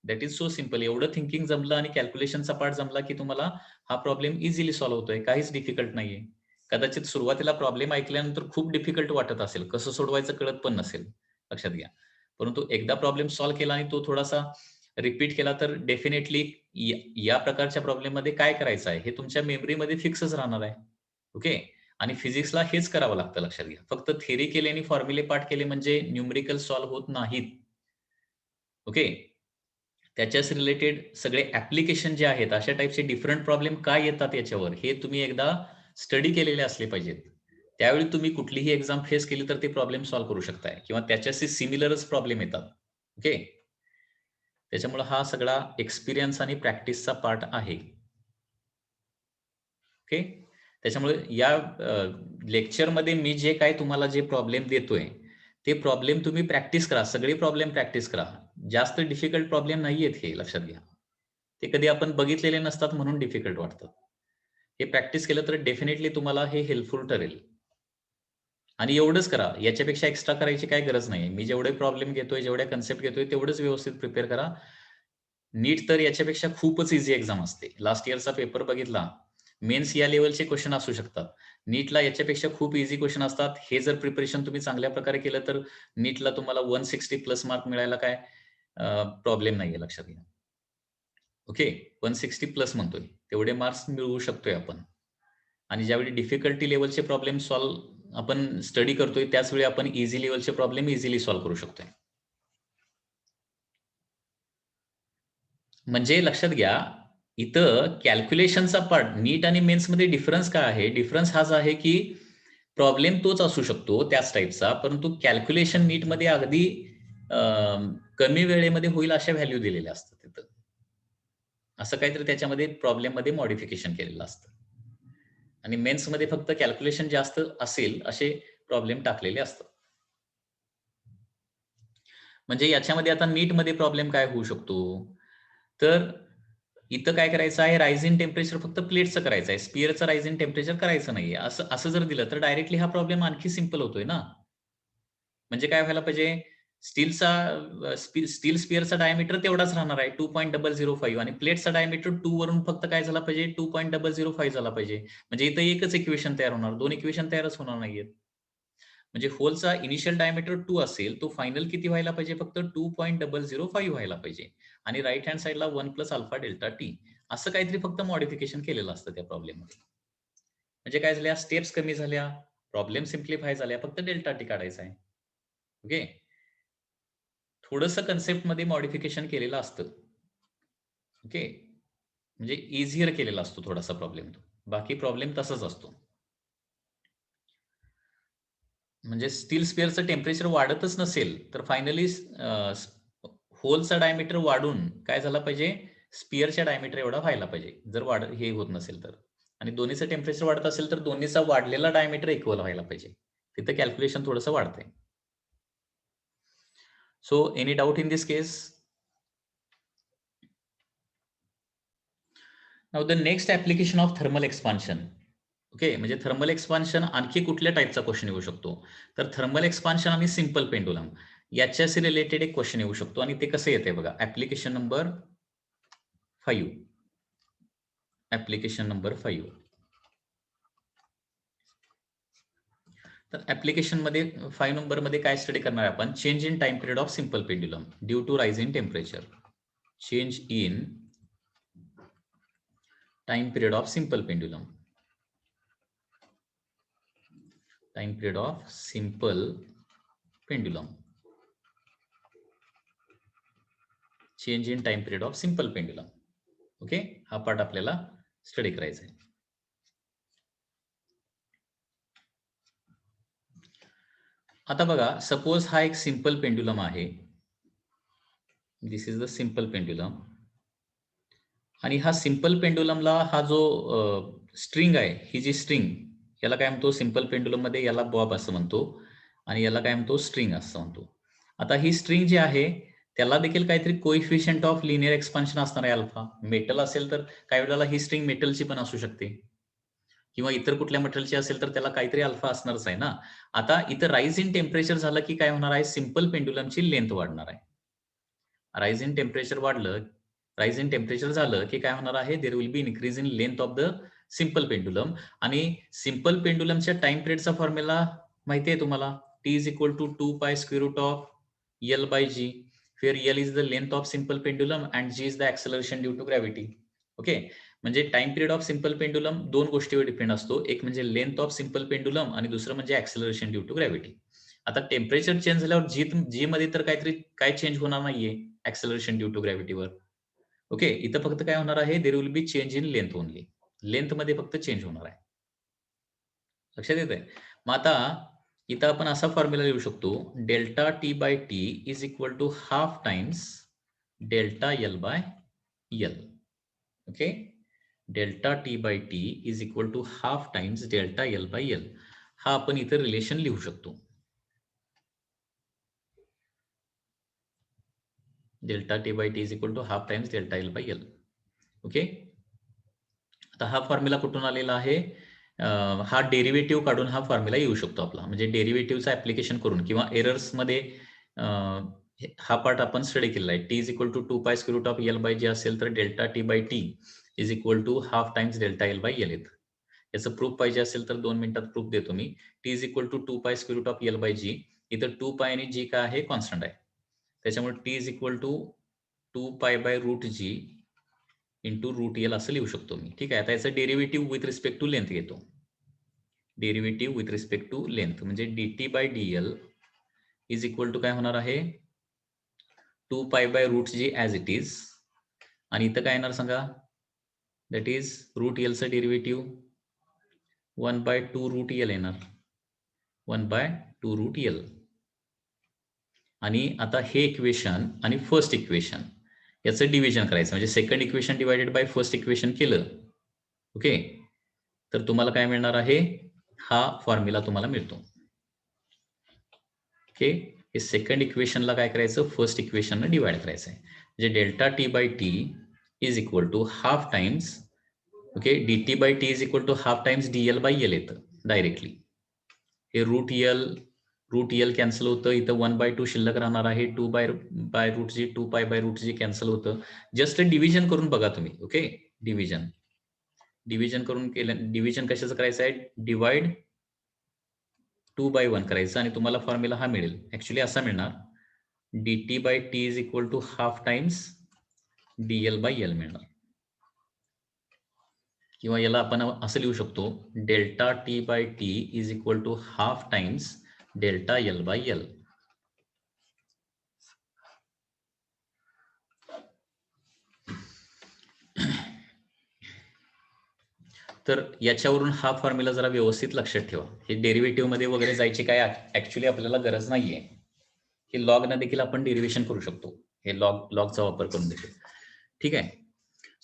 That is so simple. एवढं थिंकिंग जमलं आणि कॅल्क्युलेशनचा पार्ट जमला की तुम्हाला हा प्रॉब्लेम इझिली सॉल्व्ह होतोय. काहीच डिफिकल्ट नाहीये. कदाचित सुरुवातीला प्रॉब्लेम ऐकल्यानंतर खूप डिफिकल्ट वाटत असेल, कसं सोडवायचं कळत पण नसेल, लक्षात घ्या. परंतु एकदा प्रॉब्लेम सॉल्व्ह केला आणि तो थोडासा रिपीट केला तर डेफिनेटली या प्रकारच्या प्रॉब्लेममध्ये काय करायचं आहे हे तुमच्या मेमरीमध्ये फिक्सच राहणार आहे. ओके. आणि फिजिक्सला हेच करावं लागतं, लक्षात घ्या. फक्त थेरी केली आणि फॉर्म्युले पाठ केले म्हणजे न्यूमेरिकल सॉल्व्ह होत नाहीत. ओके. त्याच्याच रिलेटेड सगळे ऍप्लिकेशन जे आहेत, अशा टाईपचे डिफरंट प्रॉब्लेम काय येतात याच्यावर, हे तुम्ही एकदा स्टडी केलेले असले पाहिजेत. त्यावेळी तुम्ही कुठलीही एक्झाम फेस केली तर ते प्रॉब्लेम सॉल्व्ह करू शकताय किंवा त्याच्याशी सिमिलरच प्रॉब्लेम येतात. ओके. त्याच्यामुळे हा सगळा एक्सपिरियन्स आणि प्रॅक्टिसचा पार्ट आहे. ओके. त्याच्यामुळे या लेक्चरमध्ये मी जे काय तुम्हाला जे प्रॉब्लेम देतोय, ते प्रॉब्लेम तुम्ही प्रॅक्टिस करा. सगळे प्रॉब्लेम प्रॅक्टिस करा. जास्त डिफिकल्ट प्रॉब्लेम नाहीयेत हे, लक्षात घ्या. ते कधी आपण बघितलेले नसतात म्हणून डिफिकल्ट वाटतात. हे प्रॅक्टिस केलं तर डेफिनेटली तुम्हाला हे हेल्पफुल ठरेल. आणि एवढंच करा. याच्यापेक्षा एक्स्ट्रा करायची काही गरज नाही. मी जेवढे प्रॉब्लेम घेतोय, जेवढ्या कन्सेप्ट घेतोय, तेवढंच व्यवस्थित प्रिपेअर करा. नीट तर याच्यापेक्षा खूपच ईझी एक्झाम असते. लास्ट इयरचा पेपर बघितला, मेन्स या लेव्हलचे क्वेश्चन असू शकतात. नीटला याच्यापेक्षा खूप ईझी क्वेश्चन असतात. हे जर प्रिपरेशन तुम्ही चांगल्या प्रकारे केलं तर नीटला तुम्हाला 160 प्लस मार्क मिळायला काय प्रॉब्लेम नाहीये, लक्षात घ्या. ओके. 160 प्लस म्हणतोय. तेवढे मार्क्स मिळवू शकतोय आपण. आणि ज्यावेळी डिफिकल्टी लेव्हलचे प्रॉब्लेम सॉल्व्ह आपण स्टडी करतोय, त्याच वेळी आपण ईझी लेव्हलचे प्रॉब्लेम इझिली सॉल्व्ह करू शकतोय. म्हणजे लक्षात घ्या, इथं कॅल्क्युलेशनचा पार्ट नीट आणि मेन्समध्ये डिफरन्स काय आहे? डिफरन्स हाच आहे की प्रॉब्लेम तोच असू शकतो त्याच टाईपचा, परंतु कॅल्क्युलेशन नीटमध्ये अगदी अ, कमी वेळेमध्ये होईल अशा व्हॅल्यू दिलेल्या असतात तिथं. असं काहीतरी त्याच्यामध्ये प्रॉब्लेममध्ये मॉडिफिकेशन केलेलं असतं. आणि मेन्समध्ये फक्त कॅल्क्युलेशन जास्त असेल असे प्रॉब्लेम टाकलेले असतात. म्हणजे याच्यामध्ये आता नीटमध्ये प्रॉब्लेम काय होऊ शकतो? तर इथं काय करायचं आहे, राईज इन टेम्परेचर फक्त प्लेटचं करायचं आहे. स्पिअरचं राईज इन टेम्परेचर करायचं नाहीये. असं असं जर दिलं तर डायरेक्टली हा प्रॉब्लेम आणखी सिंपल होतोय ना. म्हणजे काय व्हायला पाहिजे, स्टील स्पिअरचा डायमीटर तेवढाच राहणार आहे 2.005 आणि प्लेटचा डायमीटर 2 वरून फक्त काय झाला पाहिजे, 2.005 झाला पाहिजे. म्हणजे इथं एकच इक्वेशन तयार होणार, 2 इक्वेशन तयारच होणार नाहीयेत. म्हणजे होलचा इनिशियल डायमीटर 2 असेल, तो फायनल किती व्हायला पाहिजे, फक्त 2.005 व्हायला पाहिजे. आणि राइट हँड साइडला 1 प्लस अल्फा डेल्टा टी, असं काहीतरी फक्त मॉडिफिकेशन केलेलं असतं त्या प्रॉब्लेममध्ये. म्हणजे काय झाल्या, स्टेप्स कमी झाल्या, प्रॉब्लेम सिम्प्लिफाय झाल्या, फक्त डेल्टा टी काढायचा आहे. ओके. थोडंसं कन्सेप्टमध्ये मॉडिफिकेशन केलेलं असतं. ओके. म्हणजे इझियर केलेला असतो थोडासा प्रॉब्लेम तो. बाकी प्रॉब्लेम तसाच असतो. म्हणजे स्टील स्पिअरचं टेम्परेचर वाढतच नसेल, तर फायनली होलचा डायमीटर वाढून काय झाला पाहिजे, स्पिअरच्या डायमीटर एवढा व्हायला पाहिजे. जर हे होत नसेल तर. आणि दोन्हीचं टेम्परेचर वाढत असेल तर दोन्हीचा वाढलेला डायमीटर इक्वल व्हायला पाहिजे. तिथं कॅल्क्युलेशन थोडंसं वाढतंय. So any doubt in this case? Now the next application of thermal expansion. Okay. म्हणजे थर्मल एक्सपान्शन आणखी कुठल्या टाईपचा क्वेश्चन येऊ शकतो? तर थर्मल एक्सपान्शन आणि सिंपल पेंडुलम याच्याशी रिलेटेड एक क्वेश्चन येऊ शकतो आणि ते कसं येते बघा. Application number 5. Application number 5. तर ऍप्लिकेशन मध्ये 5 नंबर मध्ये काय स्टडी करणार आहे आपण? Change in time period of simple pendulum due to rise in temperature. Change in time period of simple pendulum. Time period of simple pendulum. Change in time period of simple pendulum. Okay, हा part आपल्याला study करायचा आहे. आता बघा, suppose हा एक simple pendulum आहे. दिस is the simple pendulum. आणि हा सिंपल पेंड्युलमला हा जो स्ट्रिंग आहे, ही जी स्ट्रिंग, याला काय म्हणतो सिंपल पेंड्युलम मध्ये? याला बॉब असं म्हणतो आणि याला काय म्हणतो? स्ट्रिंग असं म्हणतो. आता ही स्ट्रिंग जी आहे त्याला देखील काहीतरी कोइफिशियंट ऑफ लिनियर एक्सपान्शन असणार आहे अल्फा. मेटल असेल तर काही वेळेला ही स्ट्रिंग मेटलची पण असू शकते किंवा इतर कुठल्या मटेरियलची असेल तर त्याला काहीतरी अल्फा असणारच आहे ना. आता इथं राईज इन टेम्परेचर झालं की काय होणार आहे? सिंपल पेंड्युलमची लेंथ वाढणार आहे. राईज इन टेम्परेचर वाढलं, राईज इन टेम्परेचर झालं की काय होणार आहे? There will be increase in length of the simple pendulum. आणि सिंपल पेंडुलमच्या टाइम पिरियडचा फॉर्म्युला माहिती आहे तुम्हाला? T is equal to 2 pi square root of L by G. फिर L is the length of simple pendulum and G is the acceleration due to gravity. Okay, म्हणजे time period of simple pendulum दोन गोष्टीवर depend असतो. एक म्हणजे length of simple pendulum आणि दुसरं म्हणजे ऍक्सलरेशन ड्यू टू ग्रॅव्हिटी. आता टेम्परेचर चेंज झाल्यावर जी मध्ये तर काहीतरी काय चेंज होणार नाहीये ऍक्सलरेशन ड्यू टू ग्रॅव्हिटीवर. ओके, इथं फक्त काय होणार आहे? There will B change in length only. Length मध्ये फक्त चेंज होणार आहे. लक्षात येत आहे? मग आता इथं आपण असा फॉर्म्युला लिहू शकतो, delta T by T is equal to half times delta L by L. Okay, delta T by T is equal to half times delta L by L. हा आपण इथं रिलेशन लिहू शकतो. Delta T by T is equal to half times delta L by L. Okay, आता हा formula कुठून आलेला आहे? हा डेरिव्हेटिव्ह काढून हा फॉर्म्युला येऊ शकतो आपला. म्हणजे डेरिव्हेटिव्हचं ऍप्लिकेशन करून किंवा एरर्स मध्ये हा पार्ट आपण स्टडी केलेला आहे. T is equal to 2 pi square root of L by G असेल तर delta T by T is equal to half times delta L by L येतं. याचं प्रूफ पाहिजे असेल तर 2 मिनिटात प्रूफ देतो मी. T is equal to 2 pi square root of L by G. इथं 2 पाय आणि जी काय आहे? कॉन्स्टंट आहे. त्याच्यामुळे T is equal to 2 pi by root G into root L असं लिहू शकतो मी. ठीक आहे, आता याचं derivative with respect to length घेतो. Derivative with respect to length म्हणजे dt by dl is equal to काय होणार आहे? 2 pi by root G as it is. आणि इथं काय येणार सांगा? दॅट इज रूट एलचं डेरिव्हेटिव्ह 1 बाय 2 रूट एल येणार. 1 बाय 2 रूट एल. आणि आता हे इक्वेशन आणि फर्स्ट इक्वेशन याचं डिव्हिजन करायचं. म्हणजे second equation divided by first equation केलं, ओके, तर तुम्हाला काय मिळणार आहे? हा फॉर्म्युला तुम्हाला मिळतो. ओके, हे सेकंड इक्वेशनला काय करायचं? फर्स्ट इक्वेशननं डिवाइड करायचं आहे. म्हणजे delta T by T is equal to half times, okay, dt by T is equal to half times dl by L येतं डायरेक्टली. हे रूट एल कॅन्सल होतं. इथं 1 बाय 2 शिल्लक राहणार आहे. 2 bye root G, 2 pi by root G cancel होतं. Just division करून बघा तुम्ही. ओके, डिव्हिजन करून केलं. डिव्हिजन कशाचं करायचं आहे? डिवाइड 2 बाय 1 करायचं आणि तुम्हाला फॉर्म्युला हा मिळेल. ऍक्च्युली असा मिळणार, dt by T is equal to half times dl by L मिळणार. किंवा याला आपण असं लिहू शकतो, delta T by T is equal to half times delta L by L. तर याच्यावरून हा फॉर्म्युला जरा व्यवस्थित लक्षात ठेवा. हे डेरिव्हेटिव्ह मध्ये वगैरे जायची काय ऍक्च्युली आपल्याला गरज नाहीये. हे लॉग न देखील आपण डेरिव्हेशन करू शकतो. हे लॉगचा वापर करून देखील. ठीक आहे.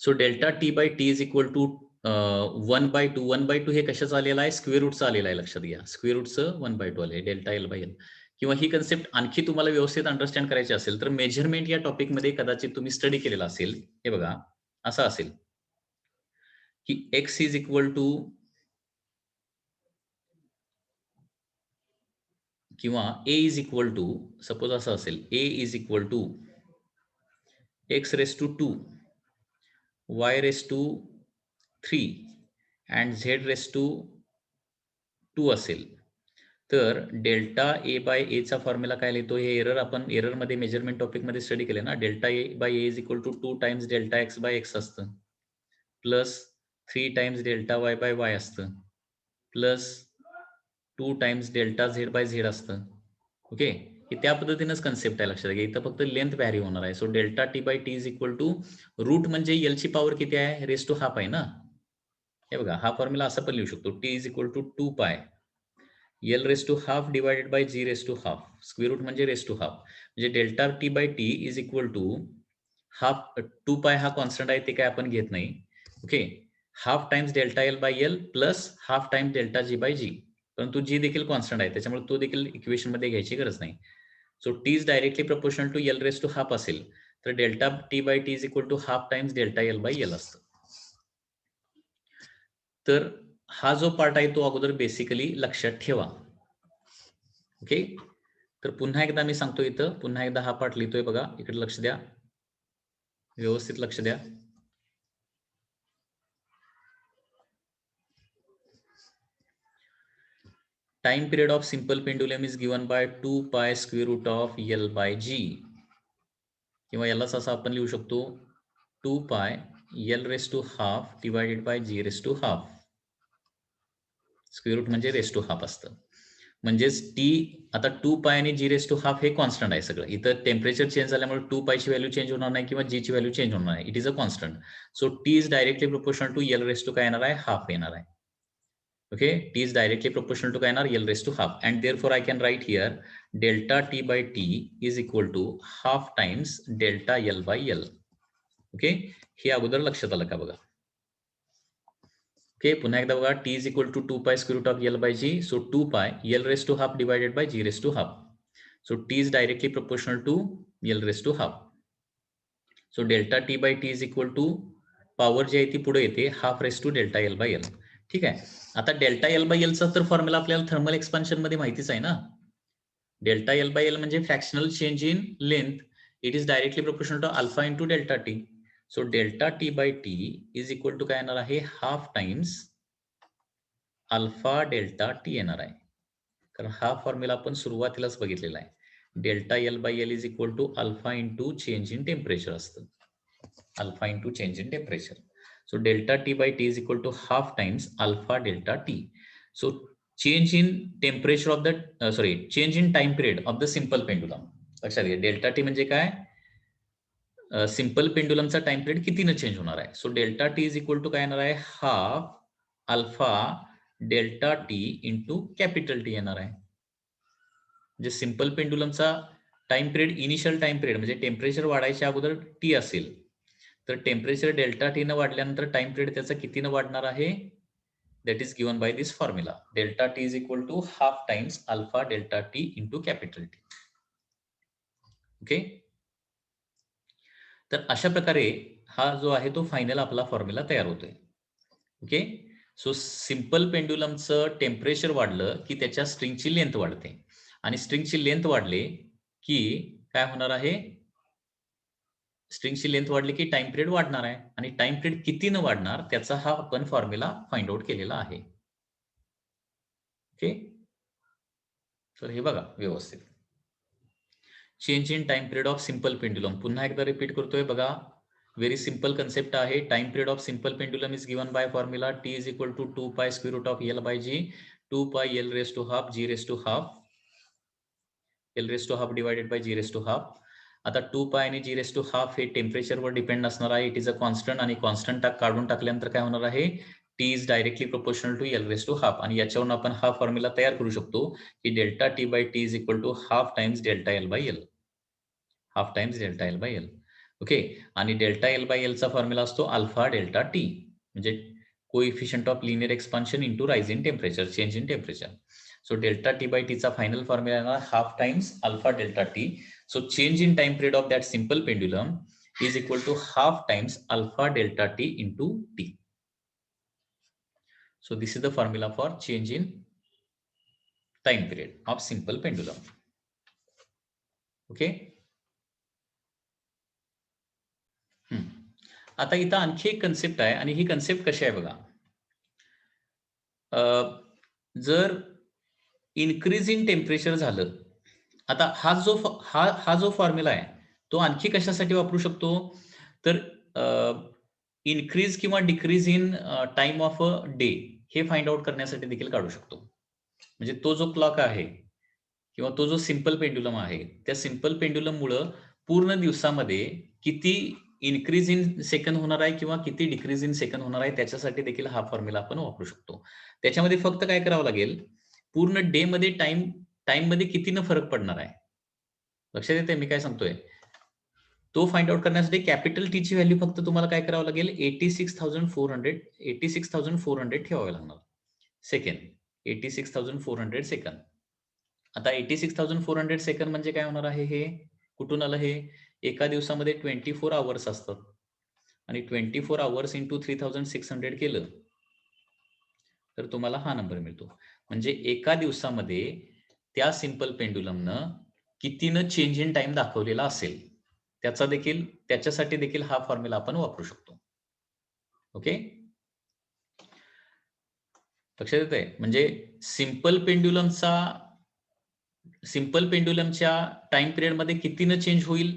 So delta T by T is equal to 1 by 2. 1 by 2 हे कशाचं आलेलं आहे? स्क्वेअर रूटचं आलेलं आहे. लक्षात घ्या, स्क्वेअर रूटचं 1 बाय 2 आले, डेल्टा एल बाय एल. किंवा ही कन्सेप्ट आणखी तुम्हाला व्यवस्थित अंडरस्टँड करायची असेल तर मेजरमेंट या टॉपिकमध्ये कदाचित तुम्ही स्टडी केलेला असेल. हे बघा, असं असेल की x इज इक्वल टू किंवा a is equal to, suppose असं असेल, a is equal to x raise to 2, y raise to 3 and z raise to 2 असेल, तर डेल्टा ए बाय एचा फॉर्म्युला काय लिहितो, हे एरर आपण एररमध्ये मेजरमेंट टॉपिकमध्ये स्टडी केले ना. Delta A by A is equal to 2 times delta X by X असतं, plus 3 times delta Y by Y असतं, plus 2 times delta Z by Z असतं. ओके, हे त्या पद्धतीनेच कन्सेप्ट आहे, लक्षात घ्या. इथं फक्त लेंथ व्हॅरी होणार आहे. So delta T by T is equal to root म्हणजे एलची पॉवर किती आहे, रेस टू हाफ आहे ना. हे बघा, हा फॉर्म्युला असा पण लिहू शकतो, T is equal to 2 pi L raise to half divided by G raise to half. Square root म्हणजे रेस टू हाफ, म्हणजे delta T by T is equal to half. 2 pi हा कॉन्स्टंट आहे, ते काय आपण घेत नाही. Okay, half times delta L by L plus half times delta G by G. परंतु जी देखील कॉन्स्टंट आहे, त्याच्यामुळे तो देखील इक्वेशन मध्ये घ्यायची गरज नाही. So T is directly proportional to L raise to half असेल तर delta T by T is equal to half times delta L by L असतं. तर हा जो पार्ट आहे तो अगोदर बेसिकली लक्षात ठेवा. ओके, तर पुन्हा एकदा मी सांगतो, इथं पुन्हा एकदा हा पार्ट लिहितोय बघा, इकडे लक्ष द्या, व्यवस्थित लक्ष द्या. Time period of simple pendulum is given by 2 pi square root of L by g, किंवा यालाच असं आपण लिहू शकतो 2 pi L raise to half divided by G raise to half. Square root म्हणजे रेस टू हाफ असतं. म्हणजेच T आता 2 पाय आणि जी रेस टू हाफ हे कॉन्स्टंट आहे सगळं. इथं टेम्परेचर चेंज झाल्यामुळे 2 पायची व्हॅल्यू चेंज होणार नाही किंवा जी ची व्हॅल्यू चेंज होणार नाही. It is a constant. So T is directly proportional to L raise to काय येणार आहे, हाफ येणार आहे. Okay, T is directly proportional to काय येणार, L raise to half. And therefore I can write here delta T by T is equal to half times delta L by L. Okay, हे अगोदर लक्षात आलं का बघा. ओके, पुन्हा एकदा बघा, T is equal to 2 pi square root of L by g. So 2 pi L raise to half divided by G raise to half. So T is directly proportional to L raise to half. So delta T by T is equal to power g आहे ती पुढे येते, half raise to delta L by L. ठीक आहे, आता delta L by एलचा तर formula आपल्याला thermal expansion मध्ये माहितीच आहे ना. डेल्टा एल बाय एल म्हणजे fractional change in length. It is directly proportional to alpha into delta T. So delta T by T is equal to काय येणार आहे, half times alpha delta T येणार आहे. कारण हा फॉर्म्युला आपण सुरुवातीलाच बघितलेला आहे. Delta L by L is equal to alpha into change in temperature असतं. Alpha into change in temperature. So delta T by T is equal to half times alpha delta T. So change in temperature of the change in time period of the simple pendulum. लक्षात घ्या, delta T म्हणजे काय, simple पेंडुलमचा time period कितीनं change होणार आहे. So delta T is equal to काय येणार आहे, half alpha delta T into capital T येणार आहे. म्हणजे सिंपल पेंडुलमचा time period, initial time period म्हणजे टेम्परेचर वाढायच्या अगोदर टी असेल, तर टेम्परेचर डेल्टा टी न वाढल्यानंतर टाइम पिरियड त्याचा कितीनं वाढणार आहे, that is given by this formula. Delta t is equal to half times alpha delta t into capital T. Okay, तर अशा प्रकारे हा जो आहे तो फायनल आपला फॉर्म्युला तयार होतोय. ओके, सो सिंपल पेंडुलमचं टेम्परेचर वाढलं की त्याच्या स्ट्रिंगची लेंथ वाढते, आणि स्ट्रिंगची लेंथ वाढले की काय होणार आहे, स्ट्रिंगची लेंथ वाढली की टाइम पिरियड वाढणार आहे, आणि टाइम पिरियड कितीनं वाढणार त्याचा हा आपण फॉर्म्युला फाइंड आउट केलेला आहे. ओके, तर हे बघा व्यवस्थित. Change in time period of simple pendulum पुन्हा एकदा रिपीट करतोय बघा. व्हेरी सिंपल कन्सेप्ट आहे. Time period of simple pendulum is given by formula T is equal to 2 pi square root of L by g. 2 pi L raise to half g raise to half, L raise to half divided by G raise to half. आता 2 pi आणि g raise to half हे टेम्परेचरवर depend असणार आहे. It is a constant, आणि constant काढून टाकल्यानंतर काय होणार आहे, T is directly proportional to L raise to half. आणि याच्यावरून आपण हा फॉर्म्युला तयार करू शकतो की delta T by T is equal to half times delta L by L. Half times delta L by L. Okay, आणि डेल्टा एल बाय एलचा फॉर्म्युला असतो अल्फा डेल्टा टी, म्हणजे coefficient of linear expansion into rise in temperature, change in temperature. So delta T by टीचा final formula येणार half times alpha delta T. So change in time period of that simple pendulum is equal to half times alpha delta T into T. So this is the formula for change in time period of simple pendulum. Okay. आता इथं आणखी एक concept आहे, आणि ही concept कशी आहे बघा. जर इन्क्रीज इन टेम्परेचर झालं. आता हा जो फॉर्म्युला आहे तो आणखी कशासाठी वापरू शकतो, तर इन्क्रीज किंवा decrease in time of a day हे फाइंड आउट करण्यासाठी देखील काढू शकतो. म्हणजे तो जो क्लॉक आहे किंवा तो जो सिंपल पेंड्युलम आहे, त्या सिंपल पेंड्युलम मुळे पूर्ण दिवसामध्ये किती इन्क्रीज इन सेकंद होणार आहे किंवा किती डिक्रीज इन सेकंद होणार आहे, त्याच्यासाठी देखील हा फॉर्म्युला आपण वापरू शकतो. त्याच्यामध्ये फक्त काय करावं लागेल, पूर्ण डे मध्ये टाइम मध्ये कितीनं फरक पडणार आहे, लक्षात येते मी काय सांगतोय. तो फाइंड आउट करण्यासाठी कॅपिटल टी ची व्हॅल्यू फक्त तुम्हाला काय करावं लागेल, 86,400 ठेवावे लागणार सेकंड. 86,400 सेकंद. आता 86,400 सेकंद म्हणजे काय होणार आहे, हे कुठून आलं, हे एका दिवसामध्ये 24 आवर्स असतात आणि 24 आवर्स इंटू 3600 केलं तर तुम्हाला हा नंबर मिळतो. म्हणजे एका दिवसामध्ये त्या सिंपल पेंडुलमनं कितीनं चेंज इन टाइम दाखवलेला असेल, त्याच्यासाठी देखील हा फॉर्म्युला आपण वापरू शकतो. ओके, लक्षात येतंय. म्हणजे सिंपल पेंडुलमच्या टाइम पिरियड मध्ये कितीनं चेंज होईल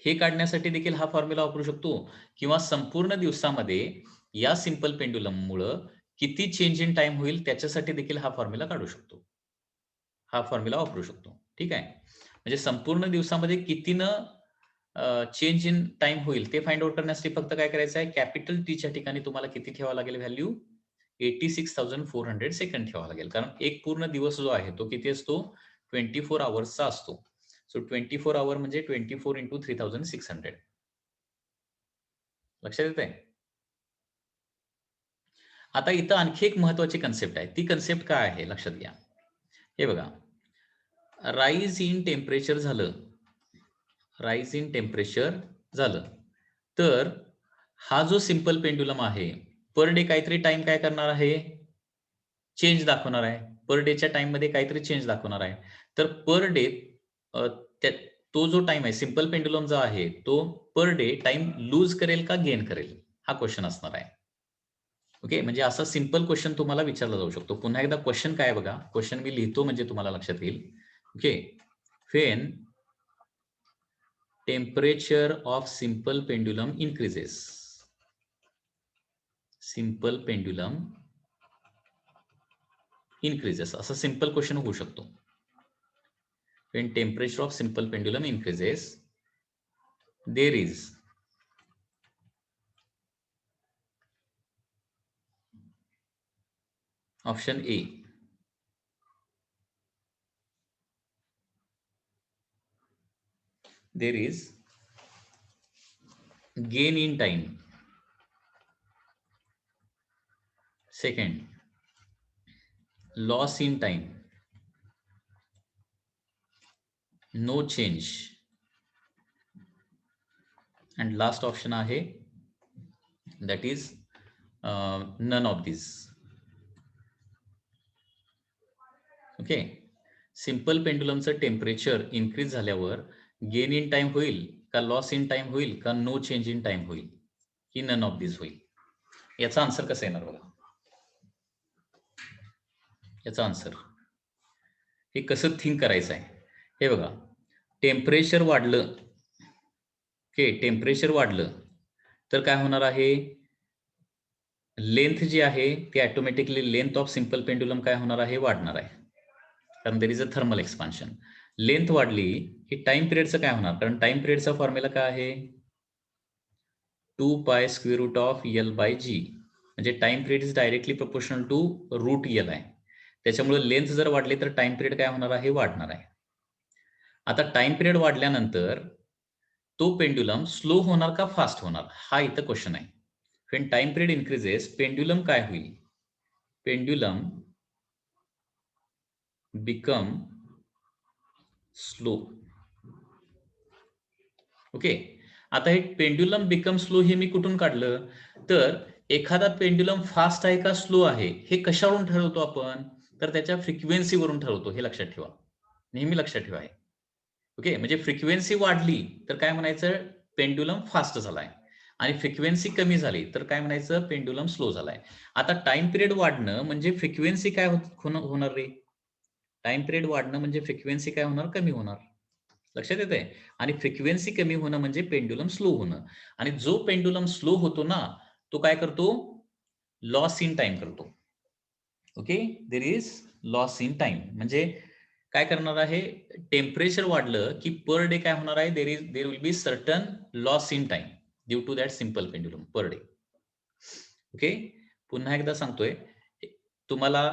हे काढण्यासाठी देखील हा फॉर्म्युला वापरू शकतो, किंवा संपूर्ण दिवसामध्ये या सिंपल पेंडुलम मुळे किती चेंज इन टाइम होईल त्याच्यासाठी देखील हा फॉर्म्युला काढू शकतो, हा फॉर्म्युला वापरू शकतो. ठीक आहे. म्हणजे संपूर्ण दिवसामध्ये कितीनं चेंज इन टाइम होईल ते फाइंड आउट करण्यासाठी फक्त काय करायचं आहे, कॅपिटल टीच्या ठिकाणी तुम्हाला किती ठेवावं लागेल व्हॅल्यू, 86,400 सेकंड ठेवावं लागेल. कारण एक पूर्ण दिवस जो आहे तो किती असतो, 24 आवर्सचा असतो. सो 24 आवर म्हणजे 24 इंटू 3600. लक्षात येत आहे. आता इथं आणखी एक महत्वाची कन्सेप्ट आहे. ती कन्सेप्ट काय आहे लक्षात घ्या. हे बघा, राईज इन टेम्परेचर झालं, तर हा जो सिंपल पेंडुलम आहे पर डे काहीतरी टाइम काय करणार आहे, चेंज दाखवणार आहे. पर डेच्या टाइम मध्ये काहीतरी चेंज दाखवणार आहे. तर पर डे तो जो टाइम आहे सिंपल पेंडुलम जो आहे तो पर डे टाइम लूज करेल का गेन करेल, हा क्वेश्चन असणार आहे. ओके, म्हणजे असा सिंपल क्वेश्चन तुम्हाला विचारला जाऊ शकतो. पुन्हा एकदा क्वेश्चन काय बघा, क्वेश्चन मी लिहितो म्हणजे तुम्हाला लक्षात येईल. Okay, when temperature of simple pendulum increases, simple pendulum increases, असा सिंपल क्वेश्चन होऊ शकतो. When temperature of simple pendulum increases, there is option A, there is gain in time. Second, loss in time, no change, and last option आहे that is none of these. Okay, simple पेंडुलमचं temperature increase झाल्यावर gain in time होईल का, loss in time होईल का, no change in time होईल की none of दिस होईल. याचा आन्सर कसं येणार बघा. याचा आन्सर हे कसं थिंक करायचं आहे, हे बघा. टेम्परेचर वाढलं, ओके, टेम्परेचर वाढलं तर काय होणार आहे, लेंथ जी आहे ती automatically length of simple pendulum काय होणार आहे, वाढणार आहे. कारण there is a thermal expansion. Length वाढली की टाइम पिरियडचं काय होणार, कारण टाइम पिरियडचा फॉर्म्युला काय आहे, 2 pi square root of L by g. म्हणजे time period is directly proportional to root L आहे. त्याच्यामुळे लेंथ जर वाढली तर टाइम पिरियड काय होणार आहे, वाढणार आहे. आता टाइम पिरियड वाढल्यानंतर तो पेंडुलम स्लो होणार का फास्ट होणार, हा इथं क्वेश्चन आहे. When time period increases pendulum काय होईल, पेंडुलम बिकम स्लो. ओके, आता हे पेंडुलम बिकम स्लो हे मी कुठून काढलं, तर एखादा पेंडुलम फास्ट आहे का स्लो आहे हे कशावरून ठरवतो आपण, तर त्याच्या फ्रिक्वेन्सीवरून ठरवतो. हे लक्षात ठेवा, नेहमी लक्षात ठेवा हे. ओके, म्हणजे फ्रिक्वेन्सी वाढली तर काय म्हणायचं, पेंडुलम फास्ट झालाय, आणि फ्रिक्वेन्सी कमी झाली तर काय म्हणायचं, पेंडुलम स्लो झालाय. आता टाइम पिरियड वाढणं म्हणजे फ्रिक्वेन्सी काय होणार रे, टाइम पिरियड वाढणं म्हणजे फ्रिक्वेन्सी काय होणार, कमी होणार. लक्षात येत आहे. आणि फ्रिक्वेन्सी कमी होणं म्हणजे पेंडुलम स्लो होणं. आणि जो पेंडुलम स्लो होतो ना, तो काय करतो, लॉस इन टाइम करतो. Okay, there is loss in time. म्हणजे काय करणार आहे, टेम्परेचर वाढलं की पर डे काय होणार आहे, there will be certain loss in time due to that simple pendulum per day. Okay, पुन्हा एकदा सांगतोय, तुम्हाला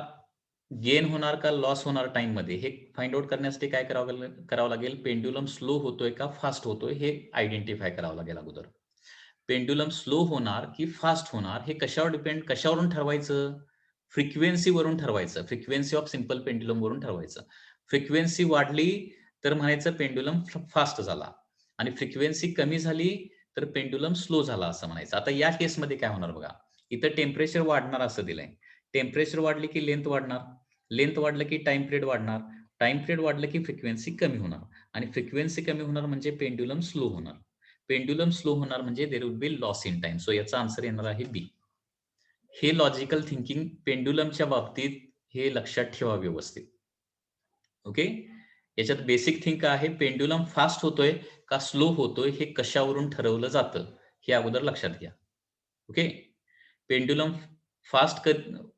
गेन होणार का लॉस होणार टाइम मध्ये हे फाइंड आउट करण्यासाठी काय करावं लागेल, पेंडुलम स्लो होतोय का फास्ट होतोय हे आयडेंटिफाय करावं लागेल अगोदर. पेंडुलम स्लो होणार की फास्ट होणार हे कशावर डिपेंड, कशावरून ठरवायचं, फ्रिक्वेन्सीवरून ठरवायचं. फ्रिक्वेन्सी ऑफ सिम्पल पेंडुलम वरून ठरवायचं. फ्रिक्वेन्सी वाढली तर म्हणायचं पेंडुलम फास्ट झाला, आणि फ्रिक्वेन्सी कमी झाली तर पेंडुलम स्लो झाला असं म्हणायचं. आता या केसमध्ये काय होणार बघा, इथं टेम्परेचर वाढणार असं दिलंय. टेम्परेचर वाढली की लेंथ वाढणार, लेंथ वाढलं की टाइम पिरियड वाढणार, टाइम पिरियड वाढलं की फ्रिक्वेन्सी कमी होणार, आणि फ्रिक्वेन्सी कमी होणार म्हणजे पेंडुलम स्लो होणार. पेंडुलम स्लो होणार म्हणजे देर will be loss in time. So याचा आन्सर येणार आहे बी. हे लॉजिकल थिंकिंग पेंडुलमच्या बाबतीत हे लक्षात ठेवा व्यवस्थित. ओके, याच्यात बेसिक थिंक आहे, पेंडुलम फास्ट होतोय का स्लो होतोय हे कशावरून ठरवलं जातं हे अगोदर लक्षात घ्या. ओके, पेंडुलम फास्ट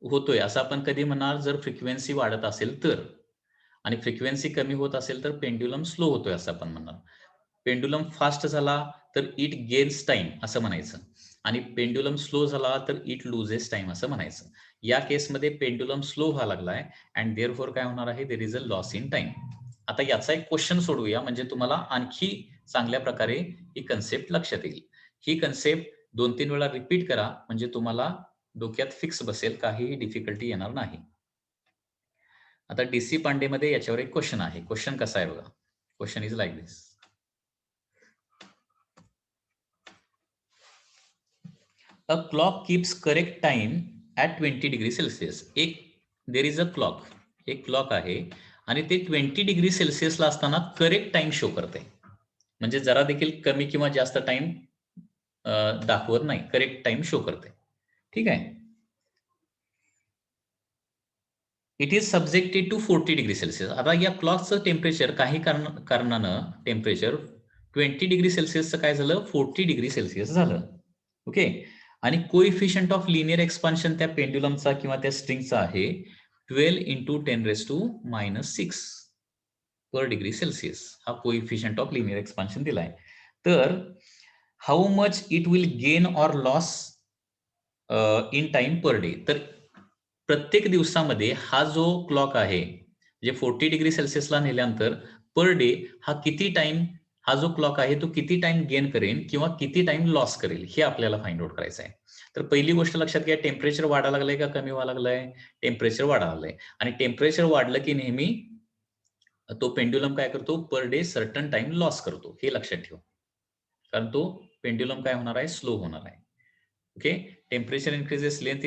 होतोय असं आपण कधी म्हणणार, जर फ्रिक्वेन्सी वाढत असेल तर, आणि फ्रिक्वेन्सी कमी होत असेल तर पेंडुलम स्लो होतोय असं आपण म्हणणार. पेंडुलम फास्ट झाला तर इट गेन्स टाइम असं म्हणायचं, आणि पेंडुलम स्लो झाला तर इट लुजेस टाइम असं म्हणायचं. या केसमध्ये पेंडुलम स्लो व्हायला लागलाय अँड देअरफॉर काय होणार आहे, there is a loss in time. आता याचा एक क्वेश्चन सोडवूया म्हणजे तुम्हाला आणखी चांगल्या प्रकारे ही कन्सेप्ट लक्षात येईल. ही कन्सेप्ट 2-3 वेळा रिपीट करा म्हणजे तुम्हाला डोक्यात फिक्स बसेल, काहीही डिफिकल्टी येणार नाही. आता DC पांडे मध्ये याच्यावर एक क्वेश्चन आहे. क्वेश्चन कसा आहे बघा. Question is like this. A clock keeps correct time at 20 degree Celsius. There is a clock, एक क्लॉक आहे आणि ते 20 डिग्री सेल्सिअसला असताना करेक्ट टाइम शो करते. म्हणजे जरा देखील कमी किंवा जास्त टाइम दाखवत नाही, करेक्ट टाइम शो करते. ठीक आहे. It is subjected to 40 degree Celsius. आता या क्लॉकचं टेम्परेचर काही कारणानं टेम्परेचर 20 डिग्री सेल्सिअसचं काय झालं, 40 डिग्री सेल्सिअस झालं. ओके, आणि कोइफिशियंट ऑफ लिनियर एक्सपान्शन त्या पेंडुलमचा किंवा त्या स्ट्रिंगचा आहे 12 × 10⁻⁻6 पर डिग्री सेल्सिअस. हा कोइफिशियंट ऑफ लिनियर एक्सपान्शन दिलाय. तर how much it will gain or loss in time per day. तर प्रत्येक दिवसामध्ये हा जो क्लॉक आहे, म्हणजे 40 डिग्री सेल्सिअसला नेल्यानंतर पर डे हा किती टाइम, हा जो क्लॉक आहे तो किती टाइम गेन करेल किंवा किती टाइम लॉस करेल हे आपल्याला फाइंड आउट करायचं आहे. तर पहिली गोष्ट लक्षात घ्या, टेम्परेचर वाढायला लागलंय का कमी व्हायला लागलंय, टेम्परेचर वाढायला लागलंय. आणि टेम्परेचर वाढलं की नेहमी तो पेंडुलम काय करतो, per day certain time loss करतो. हे लक्षात ठेवा, कारण तो पेंडुलम काय होणार आहे, स्लो होणार आहे. Okay, temperature increases, length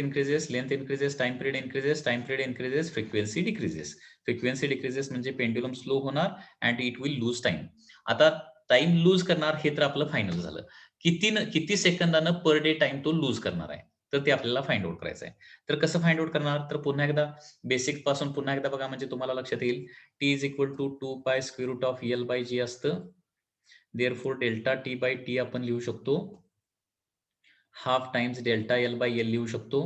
increases, time period increases, frequency decreases. Frequency decreases म्हणजे पेंडुलम स्लो होणार and it will lose time. आता टाइम लूज करणार हे तर आपलं फायनल झालं. किती सेकंदानं पर डे टाइम तो लूज करणार आहे, तर ते आपल्याला फाइंड आउट करायचं आहे. तर कसं फाइंड आउट करणार, तर पुन्हा एकदा बेसिक पासून पुन्हा एकदा बघा म्हणजे तुम्हाला लक्षात येईल. T is equal to 2π√L/g असतं. देअरफॉर डेल्टा T/T आपण लिहू शकतो हाफ टाइम्स डेल्टा L/L लिहू शकतो.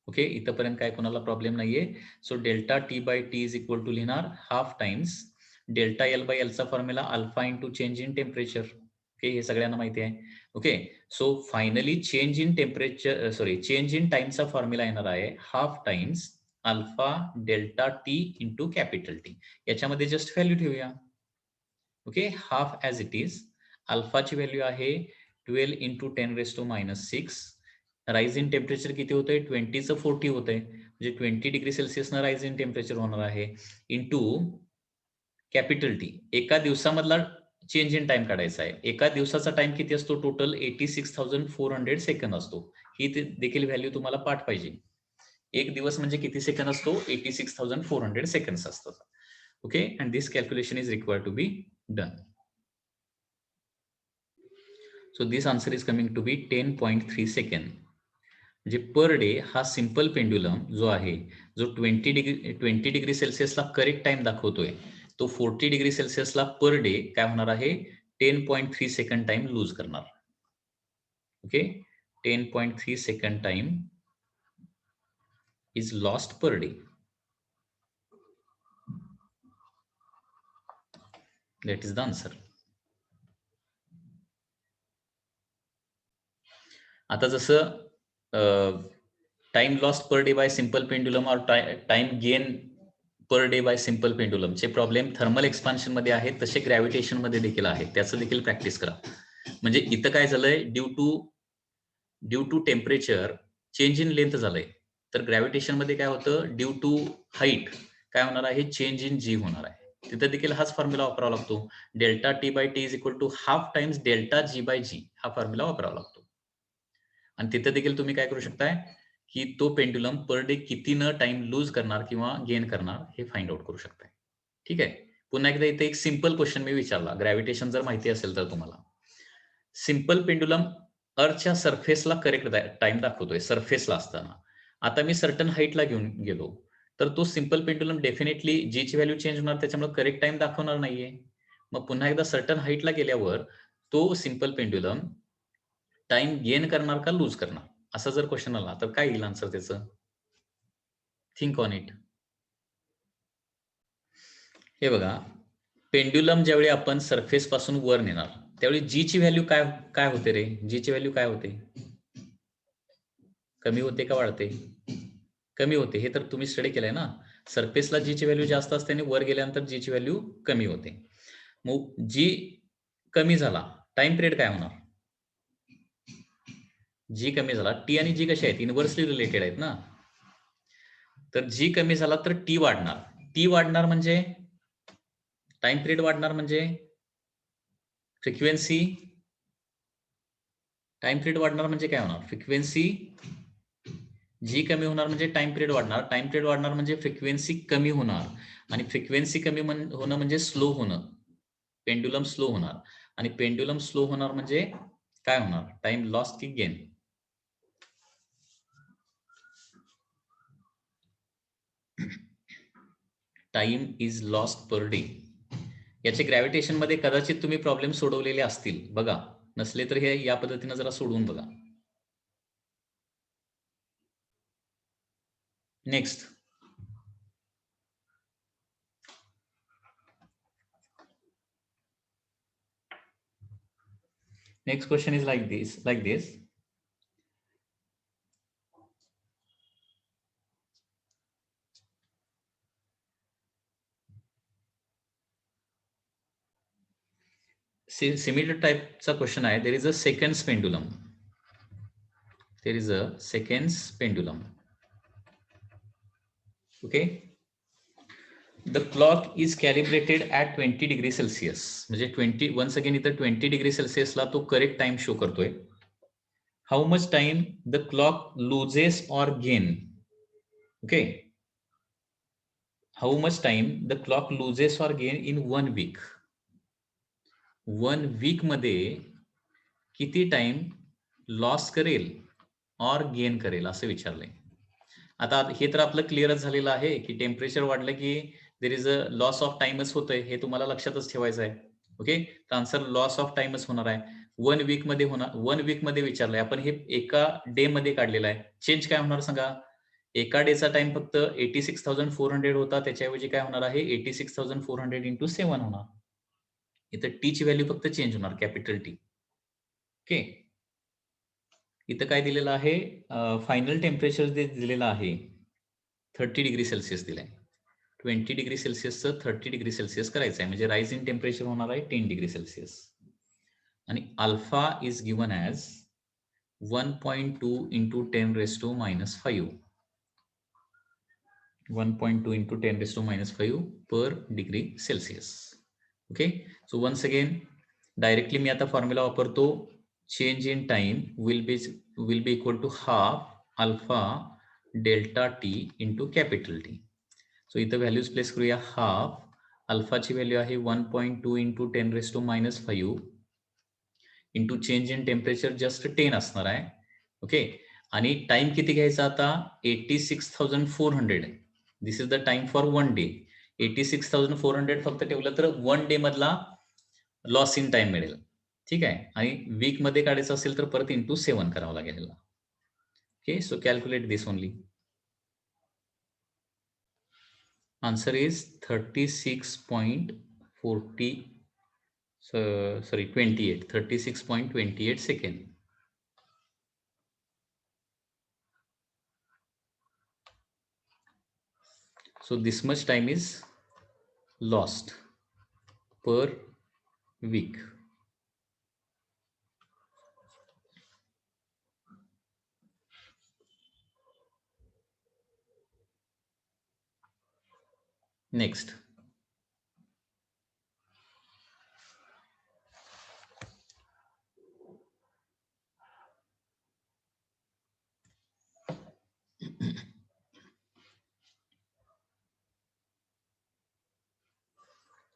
ओके, इथपर्यंत काय कोणाला प्रॉब्लेम नाहीये. So delta T/T is equal to लिहिणार हाफ टाइम्स डेल्टा L/L चा formula alpha into change in temperature. Okay, हे सगळ्यांना माहिती आहे. Okay, so finally change in temperature change in टाइमचा फॉर्म्युला येणार आहे half times alpha delta T into capital T. याच्यामध्ये जस्ट व्हॅल्यू ठेवूया. Okay, half as it is. अल्फाची व्हॅल्यू आहे 12 × 10⁻⁻6. राईज इन टेम्परेचर किती होतंय, 20चं 40 होतंय, म्हणजे 20 डिग्री सेल्सिअसनं राईज इन टेम्परेचर होणार आहे इंटू कॅपिटल टी. एका दिवसामधला चेंज इन टाइम काढायचा आहे. एका दिवसाचा टाइम किती असतो, टोटल 86,400 सेकंद असतो. ही देखील व्हॅल्यू तुम्हाला पाठ पाहिजे. एक दिवस म्हणजे किती सेकंद असतो, 86,400 सेकंड्स असतात. Okay, and this calculation is required to be done. So this answer is coming to be 10.3 second. म्हणजे पर डे हा सिंपल पेंड्युलम जो आहे, जो 20 डिग्री सेल्सिअसला करेक्ट टाइम दाखवतोय, तो 40 डिग्री सेल्सिअसला पर डे काय होणार आहे, 10.3 सेकंड टाइम लूज करणार. Okay, 10.3 second time is lost per day. That is the answer. आता जसं time lost per day by simple pendulum और time gain per day by simple pendulum चे problem thermal expansion मध्ये आहेत, तसे gravitation मध्ये देखील आहेत. त्याचं देखील प्रॅक्टिस करा. म्हणजे इथं काय झालंय, due to temperature change in length झालंय. तर ग्रॅव्हिटेशन मध्ये काय होतं, ड्यू टू हाईट काय होणार आहे, चेंज इन जी होणार आहे. तिथं देखील हाच फॉर्म्युला वापरावा लागतो. Delta T by T is equal to half times delta G by g, हा फॉर्म्युला वापरावा लागतो. आणि तिथं देखील तुम्ही काय करू शकताय, की तो पेंड्युलम पर डे किती न टाइम लूज करणार किंवा गेन करणार हे फाइंड आउट करू शकताय. ठीक आहे. पुन्हा एकदा इथे एक सिंपल क्वेश्चन मी विचारला, ग्रॅव्हिटेशन जर माहिती असेल तर तुम्हाला. सिंपल पेंड्युलम अर्थच्या सरफेसला करेक्ट टाइम दाखवतोय, सरफेसला असताना. आता मी सर्टन हाईटला घेऊन गेलो, तर तो सिंपल पेंड्युलम डेफिनेटली जी ची व्हॅल्यू चेंज होणार, त्याच्यामुळे करेक्ट टाइम दाखवणार नाहीये. मग पुन्हा एकदा सर्टन हाईटला गेल्यावर तो सिंपल पेंड्युलम टाइम गेन करणार का लूज करणार, असा जर क्वेश्चन आला तर काय येईल आन्सर त्याचं? Think on it. हे बघा, पेंड्युलम ज्यावेळी आपण सरफेस पासून वर नेणार, त्यावेळी जी ची व्हॅल्यू काय काय होते रे? जी ची व्हॅल्यू काय होते? कमी होते का वाढते? कमी होते. हे तर तुम्ही स्टडी केलंय ना. सरफेसला जी ची व्हॅल्यू जास्त असते आणि वर गेल्यानंतर जी ची व्हॅल्यू कमी होते. मग जी कमी झाला, टाइम पिरियड काय होणार? जी कमी झाला, टी आणि जी कसे आहेत, इनव्हर्सली रिलेटेड आहेत ना. तर जी कमी झाला तर टी वाढणार. टी वाढणार म्हणजे टाइम पिरियड वाढणार, म्हणजे फ्रिक्वेन्सी. टाइम पिरियड वाढणार म्हणजे काय होणार? फ्रिक्वेन्सी. जी कमी होणार म्हणजे टाइम पिरियड वाढणार. टाइम पिरियड वाढणार म्हणजे फ्रिक्वेन्सी कमी होणार. आणि फ्रिक्वेन्सी कमी होणं म्हणजे स्लो होणं. पेंड्युलम स्लो होणार. आणि पेंड्युलम स्लो होणार म्हणजे काय होणार? टाइम लॉस की gain? Time is lost per day. याचे ग्रॅव्हिटेशन मध्ये कदाचित तुम्ही प्रॉब्लेम सोडवलेले असतील, बघा. नसले तर हे या पद्धतीने जरा सोडवून बघा. Next. Next question is like this. Similar typeचा क्वेश्चन आहे. There is a seconds pendulum. There is a seconds pendulum. Okay. The clock is calibrated at 20 degree Celsius. म्हणजे 20, once again इथं 20 degree Celsius ला तो करेक्ट टाइम शो करतोय. How much time the clock loses or gain? Okay. How much time the clock loses or gain in 1 week? 1 week मध्ये किती time loss करेल और gain करेल असं विचारलंय. आता हे तर आपलं क्लिअरच झालेलं आहे की टेम्परेचर वाढलं की there is a loss of टाइमच होतंय, हे तुम्हाला लक्षातच ठेवायचं आहे. ओके, तर आन्सर लॉस ऑफ टाइमच होणार आहे. 1 वीक मध्ये होणार. 1 वीक मध्ये विचारलंय, आपण हे एका डे मध्ये काढलेलं आहे. चेंज काय होणार सांगा? एका डेचा टाइम फक्त 86,400 होता, त्याच्याऐवजी काय होणार आहे? 86,400 इंटू 7 होणार. इथं टी ची व्हॅल्यू फक्त चेंज होणार, कॅपिटल टी. ओके. इथं काय दिलेलं आहे? फायनल टेम्परेचर जे दिलेलं आहे 30 डिग्री सेल्सिअस दिलंय. 20 डिग्री सेल्सिअसचं 30 डिग्री सेल्सिअस करायचं आहे, म्हणजे राईज इन टेम्परेचर होणार आहे 10 डिग्री सेल्सिअस. आणि alpha is given as 1.2 into 10⁻⁻5. 1.2 into 10⁻⁻5 per degree Celsius. Okay. So once again directly मी आता फॉर्म्युला वापरतो. Change in time will be equal to half alpha delta T into capital T. So इथं values place करूया. Half अल्फाची value आहे 1.2 into 10⁻⁵ into change in temperature just 10 असणार आहे. Okay. आणि टाइम किती घ्यायचा आता 86,400. This is the time for 1 day. 86,400 फक्त ठेवलं तर 1 डे मधला लॉस इन टाइम मिळेल. ठीक आहे. आणि वीक मध्ये काढायचं असेल तर परत इंटू 7 करावं लागेल. Okay, so calculate this only. Answer is 36.40 28 36.28 second. So this much time is lost per week. Next.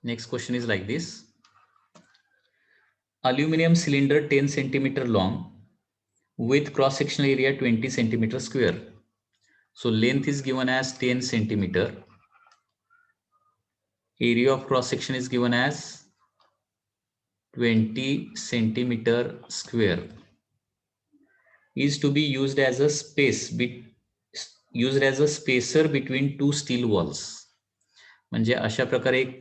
Next question is like this. Aluminum cylinder 10 centimeter long with cross sectional area 20 centimeter square. So length is given as 10 centimeter. Area of cross section is given as 20 centimeter square. Is to be used as a spacer between two steel walls. म्हणजे अशा प्रकारे एक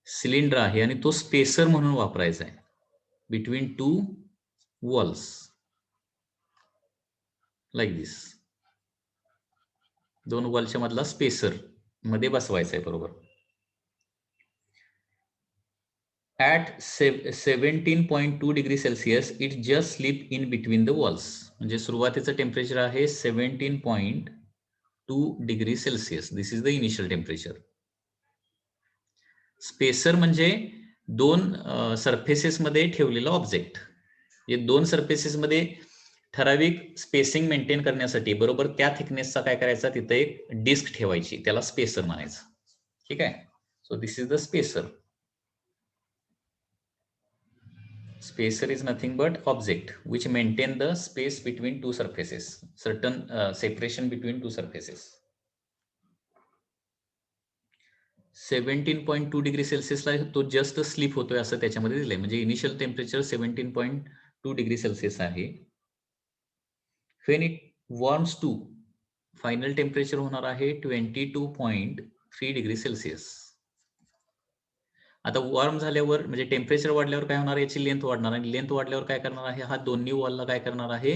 cylinder आहे आणि तो spacer म्हणून वापरायचा आहे बिटवीन टू वॉल्स, लाईक दिस. दोन वॉलच्या मधला स्पेसर मध्ये बसवायचा आहे. बरोबर. At 17.2 degree Celsius it just slip in between the walls. म्हणजे सुरुवातीचं टेम्परेचर आहे 17.2 degree Celsius. This is the initial temperature. Spacer म्हणजे दोन सरफेसेस मध्ये ठेवलेला ऑब्जेक्ट. हे दोन सरफेसेस मध्ये ठराविक स्पेसिंग मेंटेन करण्यासाठी बरोबर त्या थिकनेसचा काय करायचा, तिथे एक डिस्क ठेवायची, त्याला स्पेसर म्हणायचं. ठीक आहे. So this is the spacer. Spacer is nothing but object which maintain the space between two surfaces, certain separation between two surfaces. 17.2 degree सेल्सिअसला तो जस्ट स्लीप होतोय असं त्याच्यामध्ये दिलंय. म्हणजे इनिशियल टेम्परेचर 17.2 डिग्री सेल्सिअस आहे. When it warms to final temperature होणार आहे 22.3 degree Celsius. आता वॉर्म झाल्यावर म्हणजे टेम्परेचर वाढल्यावर काय होणार, याची लेंथ वाढणार आणि लेंथ वाढल्यावर काय करणार आहे, हा दोन्ही वॉलला काय करणार आहे,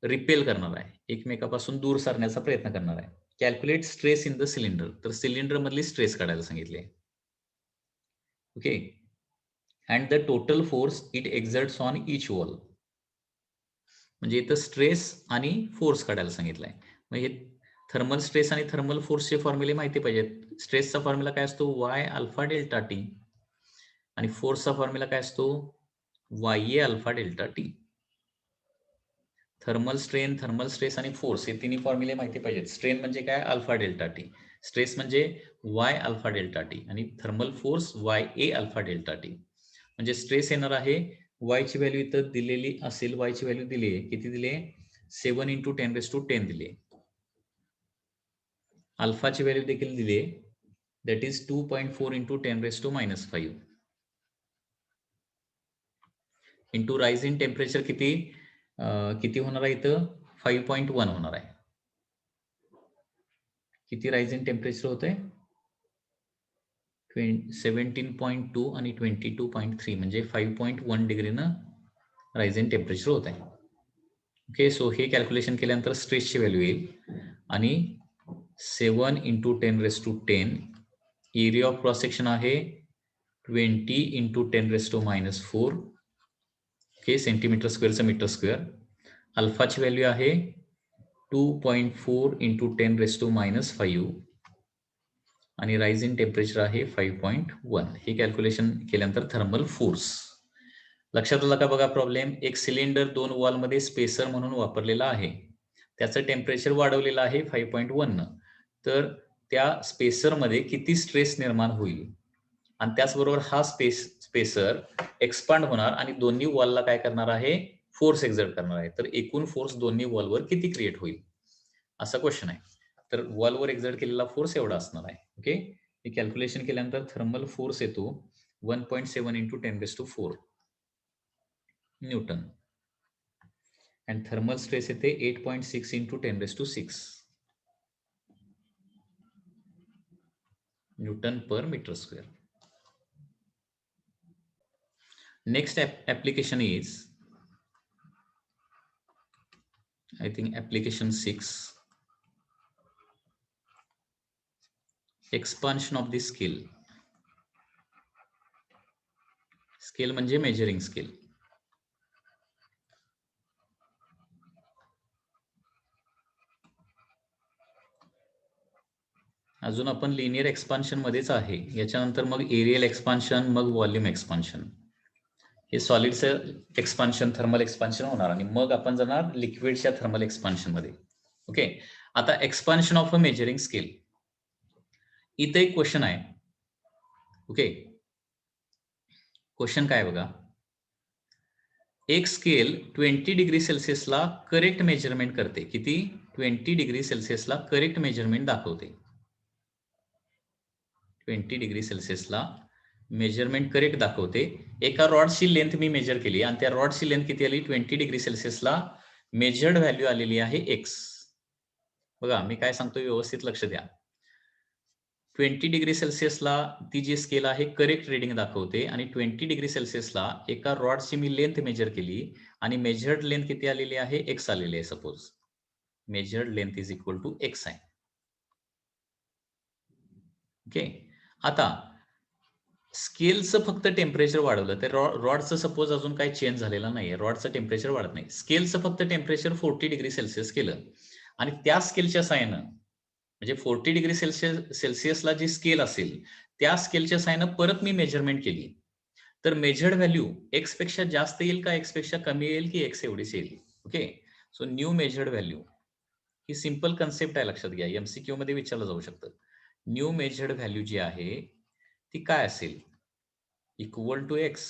रिपेल करणार आहे, एकमेकापासून दूर सरण्याचा प्रयत्न करणार आहे. Calculate stress in the cylinder. तर सिलेंडर मधली स्ट्रेस काढायला सांगितले. Okay. And the total force it एक्झर्ट्स on each wall. म्हणजे इथं स्ट्रेस आणि फोर्स काढायला सांगितलंय. म्हणजे थर्मल स्ट्रेस आणि थर्मल फोर्सचे फॉर्म्युले माहिती पाहिजेत. स्ट्रेसचा फॉर्म्युला काय असतो, वाय अल्फा डेल्टा टी, आणि फोर्सचा फॉर्म्युला काय असतो, Y A alpha delta T. Thermal strain, thermal stress आणि फोर्स हे तिन्ही फॉर्म्युले माहिती पाहिजेत. स्ट्रेन म्हणजे काय, अल्फा डेल्टा टी. स्ट्रेस म्हणजे वाय अल्फा डेल्टा टी आणि thermal force Y A alpha delta T. म्हणजे स्ट्रेस येणार आहे, वायची व्हॅल्यू इथं दिलेली असेल, वायची व्हॅल्यू दिली आहे, किती दिली आहे, 7 × 10⁻10 दिली आहे. अल्फाची व्हॅल्यू देखील दिली आहे, that is 2.4 × 10⁻5 into rise in temperature किती होणार आहे इथं, 5.1 होणार आहे. किती राईज इन टेम्परेचर होत आहे, 17.2 आणि 22.3 म्हणजे 5.1 डिग्रीनं राईज इन टेम्परेचर होत आहे. ओके. सो हे कॅल्क्युलेशन केल्यानंतर स्ट्रेसची व्हॅल्यू येईल आणि 7 × 10⁻10. एरिया ऑफ क्रॉस सेक्शन आहे 20 × 10⁻⁻4. ओके. सेंटीमीटर स्क्वेअरचं मीटर स्क्वेअर. अल्फाची व्हॅल्यू आहे 2.4 × 10⁻5 आणि राईज इन टेम्परेचर आहे 5.1. हे कॅल्क्युलेशन केल्यानंतर थर्मल फोर्स. लक्षात आला का बघा प्रॉब्लेम. एक सिलेंडर दोन वॉलमध्ये स्पेसर म्हणून वापरलेला आहे, त्याचं टेम्परेचर वाढवलेलं आहे 5.1. तर त्या स्पेसरमध्ये किती स्ट्रेस निर्माण होईल आणि त्याचबरोबर हा स्पेसर एक्सपांड होणार आणि दोन्ही वॉलला काय करणार आहे, फोर्स एक्झर्ट करणार आहे, तर एकूण फोर्स दोन्ही वॉलवर किती क्रिएट होईल असा क्वेश्चन आहे. तर वॉलवर एक्झर्ट केलेला फोर्स एवढा असणार आहे. ओके, हे कॅल्क्युलेशन केल्यानंतर थर्मल फोर्स येतो 1.7 × 10⁴ न्यूटन अँड थर्मल स्ट्रेस येते 8.6 × 10⁶ newton per metre square. Next application is, I think, application 6, expansion of the scale. Scale म्हणजे मेजरिंग स्केल. अजून आपण लिनियर एक्सपान्शन मध्येच आहे. याच्यानंतर मग एरियल एक्सपान्शन, मग व्हॉल्यूम एक्सपान्शन. हे सॉलिडचं एक्सपान्शन, थर्मल एक्सपान्शन होणार आणि मग आपण जाणार लिक्विडच्या थर्मल एक्सपान्शन मध्ये. ओके, आता expansion of a measuring scale. इथे एक क्वेश्चन आहे. ओके, क्वेश्चन काय बघा, एक स्केल 20 डिग्री सेल्सिअसला करेक्ट मेजरमेंट करते. किती? 20 डिग्री सेल्सिअसला करेक्ट मेजरमेंट दाखवते. 20 डिग्री सेल्सिअसला मेजरमेंट करेक्ट दाखवते. एका रॉडची लेंथ मी मेजर केली आणि त्या रॉडची लेंथ किती आली? 20 डिग्री सेल्सिअसला मेजर्ड व्हॅल्यू आलेली आहे x. बघा मी काय सांगतोय व्यवस्थित लक्ष द्या. 20 डिग्री सेल्सिअसला ती जी स्केल आहे करेक्ट रीडिंग दाखवते आणि 20 डिग्री सेल्सिअसला एका रॉडची मी लेंथ मेजर केली आणि मेजर्ड लेंथ किती आलेली आहे? x आलेली आहे. Suppose measured length is equal to x आहे. ओके, आता स्केलचं फक्त टेम्परेचर वाढवलं तर रॉडचं सपोज अजून काही चेंज झालेला नाहीये. रॉडचं टेम्परेचर वाढत नाही. स्केलचं फक्त टेम्परेचर 40 डिग्री सेल्सिअस केलं आणि त्या स्केलच्या साहाय्यानं, म्हणजे 40 डिग्री सेल्सिअसला जी स्केल असेल त्या स्केलच्या साहाय्यानं परत मी मेजरमेंट केली, तर मेजर्ड व्हॅल्यू एक्स पेक्षा जास्त येईल का एक्स पेक्षा कमी येईल की एक्स एवढीच येईल? Okay, so new measured value ही सिंपल कन्सेप्ट आहे, लक्षात घ्या. एमसीक्यू मध्ये विचारलं जाऊ शकतं. न्यू मेजर्ड व्हॅल्यू जी आहे ती काय असेल? Equal to X,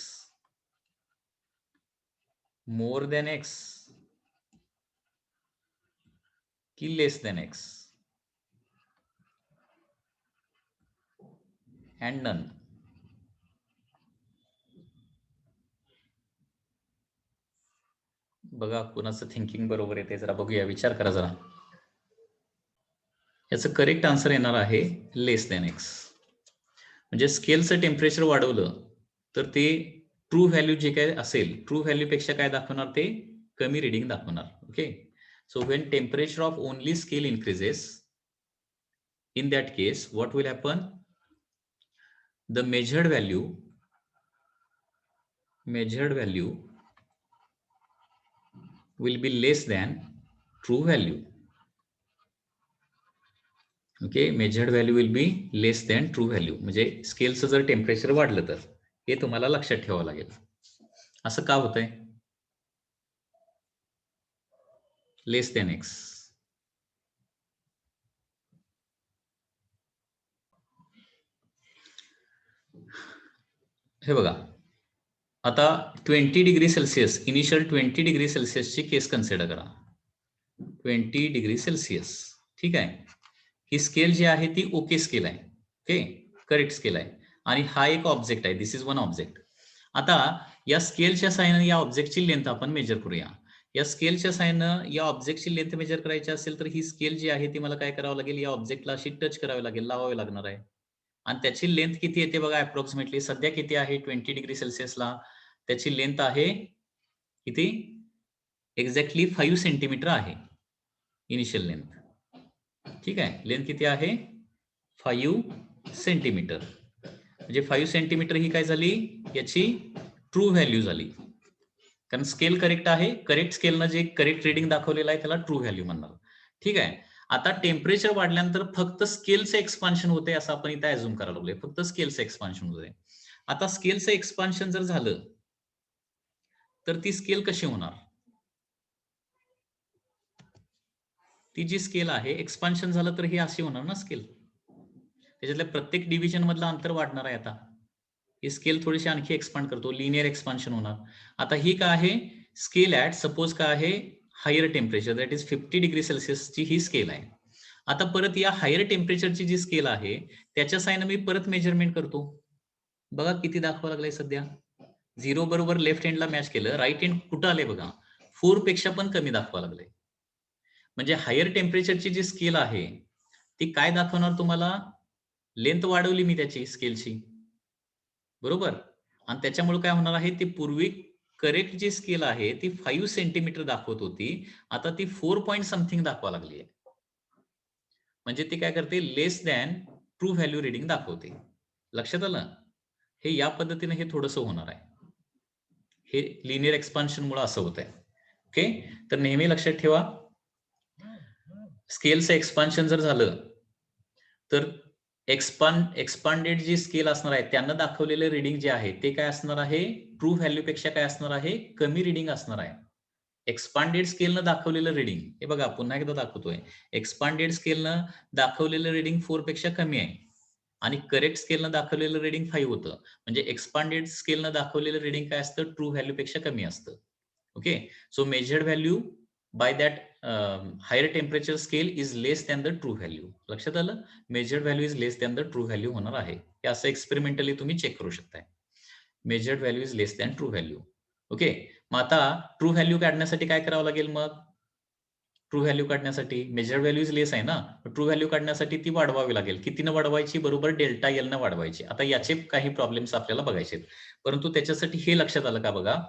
more than X की less than X, and none. बघा कुणाचं थिंकिंग बरोबर येते, जरा बघूया, विचार करा जरा. याचं करेक्ट आन्सर येणार आहे लेस देन एक्स. म्हणजे स्केलचं टेम्परेचर वाढवलं तर ते ट्रू व्हॅल्यू जे काय असेल, ट्रू व्हॅल्यू पेक्षा काय दाखवणार? ते कमी रिडिंग दाखवणार. Okay, so when temperature of only scale increases, in that case what will happen? The measured value will be less than true value. Okay, measured value will be less than true value. म्हणजे स्केलचं जर temperature वाढलं तर हे तुम्हाला लक्षात ठेवावं लागेल. असं का होतंय? लेस देन एक्स. हे बघा, आता 20 डिग्री सेल्सिअस, इनिशियल 20 डिग्री सेल्सिअसची केस कन्सिडर करा. 20 डिग्री सेल्सिअस, ठीक आहे. ही स्केल जी आहे ती ओके स्केल आहे. ओके, करेक्ट स्केल आहे आणि हा एक ऑब्जेक्ट आहे. दिस इज वन ऑब्जेक्ट. आता या स्केलच्या साहाय्यानं या ऑब्जेक्टची लेंथ आपण मेजर करूया. या स्केलच्या साहाय्यानं या ऑब्जेक्टची लेंथ मेजर करायची असेल तर ही स्केल जी आहे ती मला काय करावं लागेल? या ऑब्जेक्टला अशी टच करावी लागेल, लावावी लागणार आहे. आणि त्याची लेंथ किती येते बघा अप्रॉक्सिमेटली. सध्या किती आहे 20 डिग्री सेल्सिअसला? त्याची लेंथ आहे किती? एक्झॅक्टली 5 सेंटीमीटर आहे इनिशियल लेंथ. ठीक आहे, लेंथ किती आहे? 5 सेंटीमीटर. म्हणजे 5 सेंटीमीटर ही काय झाली? याची ट्रू व्हॅल्यू झाली. कारण स्केल करेक्ट आहे. करेक्ट स्केलनं जे करेक्ट रिडिंग दाखवलेलं आहे त्याला ट्रू व्हॅल्यू म्हणणार. ठीक आहे, आता टेम्परेचर वाढल्यानंतर फक्त स्केलचं एक्सपान्शन होते असं आपण इथे अझ्युम करायला लागलोय. फक्त स्केलचं एक्सपान्शन होते. आता स्केलचं एक्सपान्शन जर झालं तर ती स्केल कशी होणार? ती जी स्केल आहे एक्सपान्शन झालं तर ही अशी होणार ना स्केल. त्याच्यातल्या प्रत्येक डिव्हिजन मधलं अंतर वाढणार आहे. आता ही स्केल थोडीशी आणखी एक्सपांड करतो, लिनियर एक्सपान्शन होणार. आता ही काय आहे? स्केल ॲट सपोज काय आहे higher temperature that is 50 degree सेल्सिअसची ही स्केल आहे. आता परत या हायर टेम्परेचरची जी स्केल आहे त्याच्या साहाय्याने मी परत मेजरमेंट करतो. बघा किती दाखवावं लागलंय सध्या. 0 बरोबर लेफ्ट हँडला मॅच केलं, राईट हँड कुठं आलंय बघा 4 पेक्षा पण कमी दाखवावं लागलंय. म्हणजे हायर टेम्परेचरची जी स्केल आहे ती काय दाखवणार तुम्हाला, लेंथ वाढवली मी त्याची स्केलची, बरोबर. आणि त्याच्यामुळे काय होणार आहे, ती पूर्वी करेक्ट जी स्केल आहे ती 5 सेंटीमीटर दाखवत होती, आता ती 4 पॉइंट समथिंग दाखवा लागली आहे. म्हणजे ती काय करते, लेस दॅन ट्रू व्हॅल्यू रिडिंग दाखवते. लक्षात आलं. हे या पद्धतीने हे थोडंसं होणार आहे. हे लिनियर एक्सपान्शन मुळे असं होत आहे. ओके, तर नेहमी लक्षात ठेवा, स्केलचं एक्सपान्शन जर झालं तर एक्सपांडेड जी स्केल असणार आहे त्यानं दाखवलेलं रिडिंग जे आहे ते काय असणार आहे, ट्रू व्हॅल्यू पेक्षा काय असणार आहे, कमी रिडिंग असणार आहे. एक्सपांडेड स्केलनं दाखवलेलं रिडिंग, हे बघा पुन्हा एकदा दाखवतोय, एक्सपांडेड स्केलनं दाखवलेलं रिडिंग 4 पेक्षा कमी आहे आणि करेक्ट स्केलनं दाखवलेलं रिडिंग 5 होतं. म्हणजे एक्सपांडेड स्केलनं दाखवलेलं रिडिंग काय असतं, ट्रू व्हॅल्यू पेक्षा कमी असतं. Okay, so measured value by that higher temperature scale is less than the true value. लक्षात आलं, measured value is less than the true value होणार आहे. हे असं एक्सपेरिमेंटली तुम्ही चेक करू शकताय. Measured value is less than true value. Okay, मग आता ट्रू व्हॅल्यू काढण्यासाठी काय करावं लागेल, मग ट्रू व्हॅल्यू काढण्यासाठी मेजर्ड व्हॅल्यू इज लेस आहे ना, ट्रू व्हॅल्यू काढण्यासाठी ती वाढवावी लागेल. कितीनं वाढवायची, बरोबर डेल्टा एल न वाढवायची. आता याचे काही प्रॉब्लेम्स आपल्याला बघायचे, परंतु त्याच्यासाठी हे लक्षात आलं का बघा,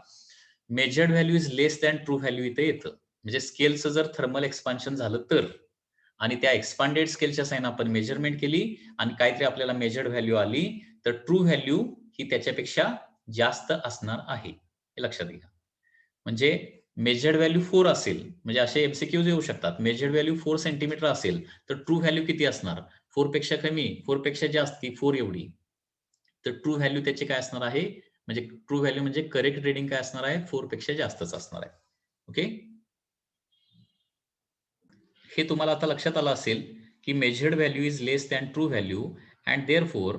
measured value is less than true value इथे येतं. म्हणजे स्केलचं जर थर्मल एक्सपान्शन झालं तर, आणि त्या एक्सपांडेड स्केलच्या साइन आपण मेजरमेंट केली आणि काहीतरी आपल्याला मेजर्ड व्हॅल्यू आली, तर ट्रू व्हॅल्यू ही त्याच्यापेक्षा जास्त असणार आहे, हे लक्षात घ्या. म्हणजे मेजर्ड व्हॅल्यू 4 असेल, म्हणजे असे एमसीक्यूज येऊ शकतात, मेजर्ड व्हॅल्यू 4 सेंटीमीटर असेल तर ट्रू व्हॅल्यू किती असणार, 4 पेक्षा कमी, 4 पेक्षा जास्त, 4 एवढी. तर ट्रू व्हॅल्यू त्याची काय असणार आहे, म्हणजे ट्रू व्हॅल्यू म्हणजे करेक्ट रिडिंग काय असणार आहे, 4 पेक्षा जास्तच असणार आहे. ओके, हे तुम्हाला आता लक्षात आलं असेल की measured value is less than true value and therefore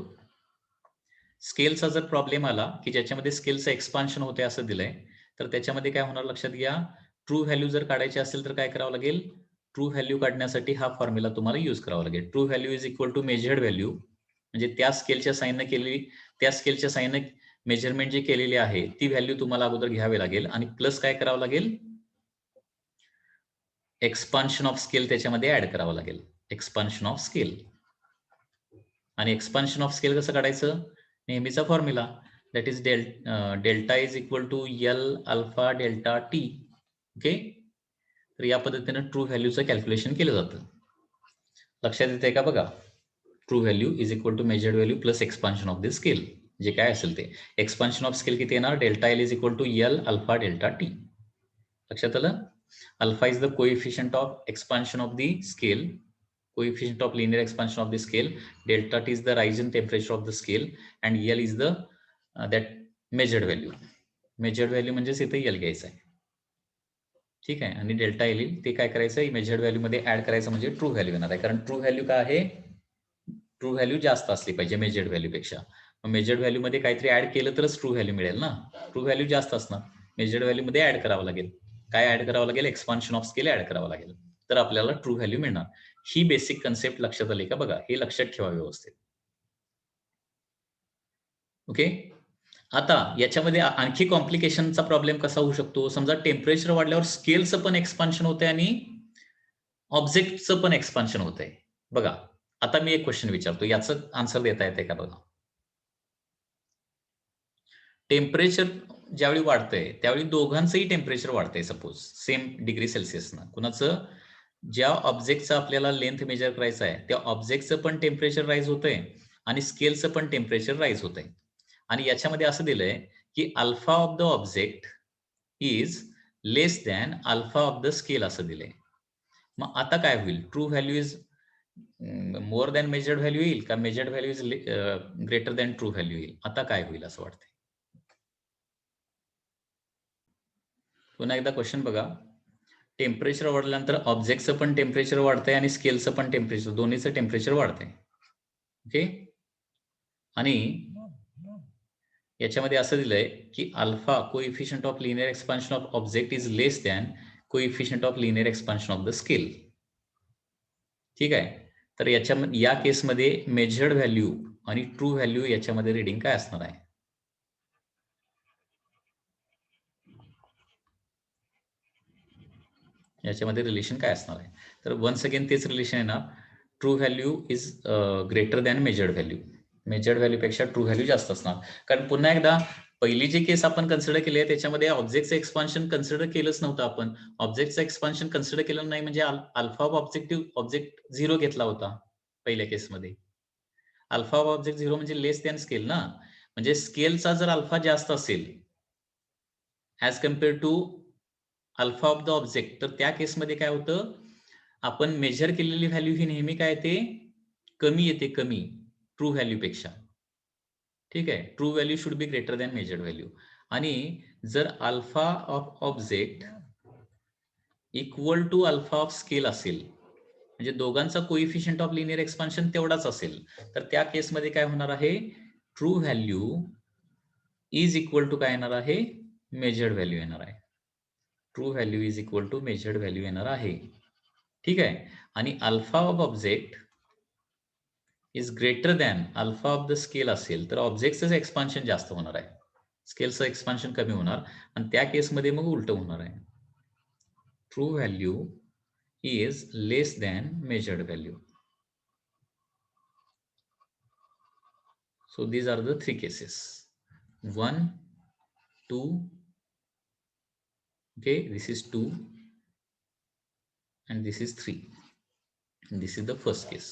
स्केलचा जर प्रॉब्लेम आला की ज्याच्यामध्ये स्केलचं एक्सपान्शन होते असं दिलंय, तर त्याच्यामध्ये काय होणार लक्षात घ्या, ट्रू व्हॅल्यू जर काढायची असेल तर काय करावं लागेल, ट्रू व्हॅल्यू काढण्यासाठी हा फॉर्म्युला तुम्हाला यूज करावा लागेल. True value is equal to measured value, म्हणजे त्या स्केलच्या साइननं केलेली, त्या स्केलच्या साइननं मेजरमेंट जे केलेली आहे ती व्हॅल्यू तुम्हाला अगोदर घ्यावी लागेल आणि प्लस काय करावं लागेल, एक्सपान्शन ऑफ स्केल त्याच्यामध्ये ऍड करावं लागेल. एक्सपान्शन ऑफ स्केल, आणि एक्सपान्शन ऑफ स्केल कसं काढायचं, नेहमीचा formula, that is delta is equal to L alpha delta T. Okay, तर या पद्धतीने ट्रू व्हॅल्यूचं कॅल्क्युलेशन केलं जातं. लक्षात येते का बघा, true value is equal to measured value plus expansion of the scale, जे काय असेल ते. एक्सपान्शन ऑफ स्केल किती येणार, delta L is equal to L alpha delta T. लक्षात आलं. Alpha is the coefficient of expansion of the scale, coefficient of linear expansion of the scale. Delta T is the rise in temperature of the scale and L is the that measured value. Measured value म्हणजेच इथे L घ्यायचं आहे, ठीक आहे. आणि delta L ते काय करायचं, मेजर्ड व्हॅल्यू मध्ये ऍड करायचं, म्हणजे ट्रू व्हॅल्यू येणार आहे. कारण ट्रू व्हॅल्यू काय आहे, ट्रू व्हॅल्यू जास्त असली पाहिजे मेजर्ड व्हॅल्यू पेक्षा. मेजर्ड व्हॅल्यू मध्ये काहीतरी ऍड केलं तरच ट्रू व्हॅल्यू मिळेल ना. ट्रू व्हॅल्यू जास्त असणार, मेजर्ड व्हॅल्यू मध्ये ऍड करावं लागेल. काय ऍड करावं लागेल, एक्सपान्शन ऑफ स्केल ऍड करावं लागेल, तर आपल्याला ट्रू व्हॅल्यू मिळणार. ही बेसिक कन्सेप्ट लक्षात आली का बघा, हे लक्षात ठेवा व्यवस्थित. ओके, आता याच्यामध्ये आणखी कॉम्प्लिकेशनचा प्रॉब्लेम कसा होऊ शकतो, समजा टेम्परेचर वाढल्यावर स्केलचं पण एक्सपान्शन होतंय आणि ऑब्जेक्टचं पण एक्सपान्शन होतंय. बघा आता मी एक क्वेश्चन विचारतो, याचं आन्सर देता येते का बघा. टेम्परेचर ज्यावेळी वाढतंय त्यावेळी दोघांचंही टेम्परेचर वाढतंय, सपोज सेम डिग्री सेल्सिअसनं. कुणाचं, ज्या ऑब्जेक्टचं आपल्याला लेंथ मेजर करायचं आहे त्या ऑब्जेक्टचं पण टेम्परेचर राईज होतंय आणि स्केलचं पण टेम्परेचर राईज होतंय. आणि याच्यामध्ये असं दिलंय की alpha of the object is less than alpha of the scale असं दिलंय. मग आता काय होईल, true value is more than measured value येईल का, measured value is greater than true value येईल, आता काय होईल असं वाटतंय. पुन्हा एकदा क्वेश्चन बघा, टेम्परेचर वाढल्यानंतर ऑब्जेक्टचं पण टेम्परेचर वाढतंय आणि स्केलचं पण टेम्परेचर, दोन्हीचं टेम्परेचर वाढतंय. ओके, आणि याच्यामध्ये असं दिलंय की alpha coefficient of linear expansion of object is less than coefficient of linear expansion of the scale. ठीक आहे. तर या केसमध्ये मेजर्ड व्हॅल्यू आणि ट्रू व्हॅल्यू याच्यामध्ये रिडिंग काय असणार आहे? याच्यामध्ये रिलेशन काय असणार आहे? तर वन्स अगेन तेच रिलेशन आहे ना, true value is greater than measured value. Measured value पेक्षा ट्रू व्हॅल्यू जास्त असणार. कारण पुन्हा एकदा पहिली जी केस आपण कन्सिडर केली आहे त्याच्यामध्ये ऑब्जेक्टचं एक्सपान्शन कन्सिडर केलंच नव्हतं आपण. ऑब्जेक्टचं एक्सपान्शन कन्सिडर केलं नाही म्हणजे अल्फा ऑफ ऑब्जेक्ट 0 घेतला होता पहिल्या केसमध्ये. अल्फा ऑफ ऑब्जेक्ट 0 म्हणजे लेस दॅन स्केल ना. म्हणजे स्केलचा जर अल्फा जास्त असेल as compare to alpha of the object, तर त्या केसमध्ये काय होतं, आपण मेजर केलेली व्हॅल्यू ही नेहमी काय येते, कमी येते, कमी ट्रू व्हॅल्यू पेक्षा. ठीक आहे. True value should be greater than measured value. आणि जर alpha of object equal to alpha of scale असेल, म्हणजे दोघांचा कोइफिशियंट ऑफ लिनियर एक्सपान्शन तेवढाच असेल, तर त्या केसमध्ये काय होणार आहे, true value is equal to काय येणार आहे, मेजर्ड व्हॅल्यू येणार आहे. True value is equal to measured value येणार आहे. ठीक आहे. आणि alpha of object is greater than alpha of the scale असेल तर ऑब्जेक्टचं एक्सपान्शन जास्त होणार आहे, स्केलचं एक्सपान्शन कमी होणार आणि त्या केसमध्ये मग उलट होणार आहे. True value is less than measured value. So these are the three cases. 1, 2, okay, this is 2 and this is 3. And this is the first case.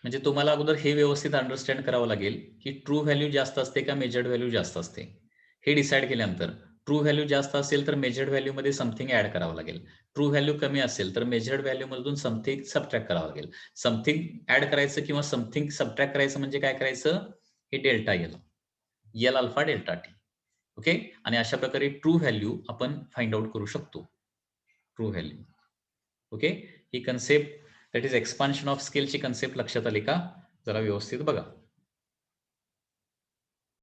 म्हणजे तुम्हाला अगोदर हे व्यवस्थित अंडरस्टँड करावं लागेल की ट्रू व्हॅल्यू जास्त असते का मेजर्ड व्हॅल्यू जास्त असते. हे डिसाईड केल्यानंतर ट्रू व्हॅल्यू जास्त असेल तर मेजर्ड व्हॅल्यू मध्ये समथिंग ऍड करावं लागेल. ट्रू व्हॅल्यू कमी असेल तर मेजर्ड व्हॅल्यू मधून समथिंग सबट्रॅक्ट करावं लागेल. समथिंग ऍड करायचं किंवा समथिंग सबट्रॅक्ट करायचं म्हणजे काय करायचं, हे delta L alpha delta T. Okay. आणि अशा प्रकारे ट्रू व्हॅल्यू आपण फाइंड आउट करू शकतो. True value. ओके. ही concept that is expansion of स्केलची कन्सेप्ट लक्षात आली का? जरा व्यवस्थित बघा.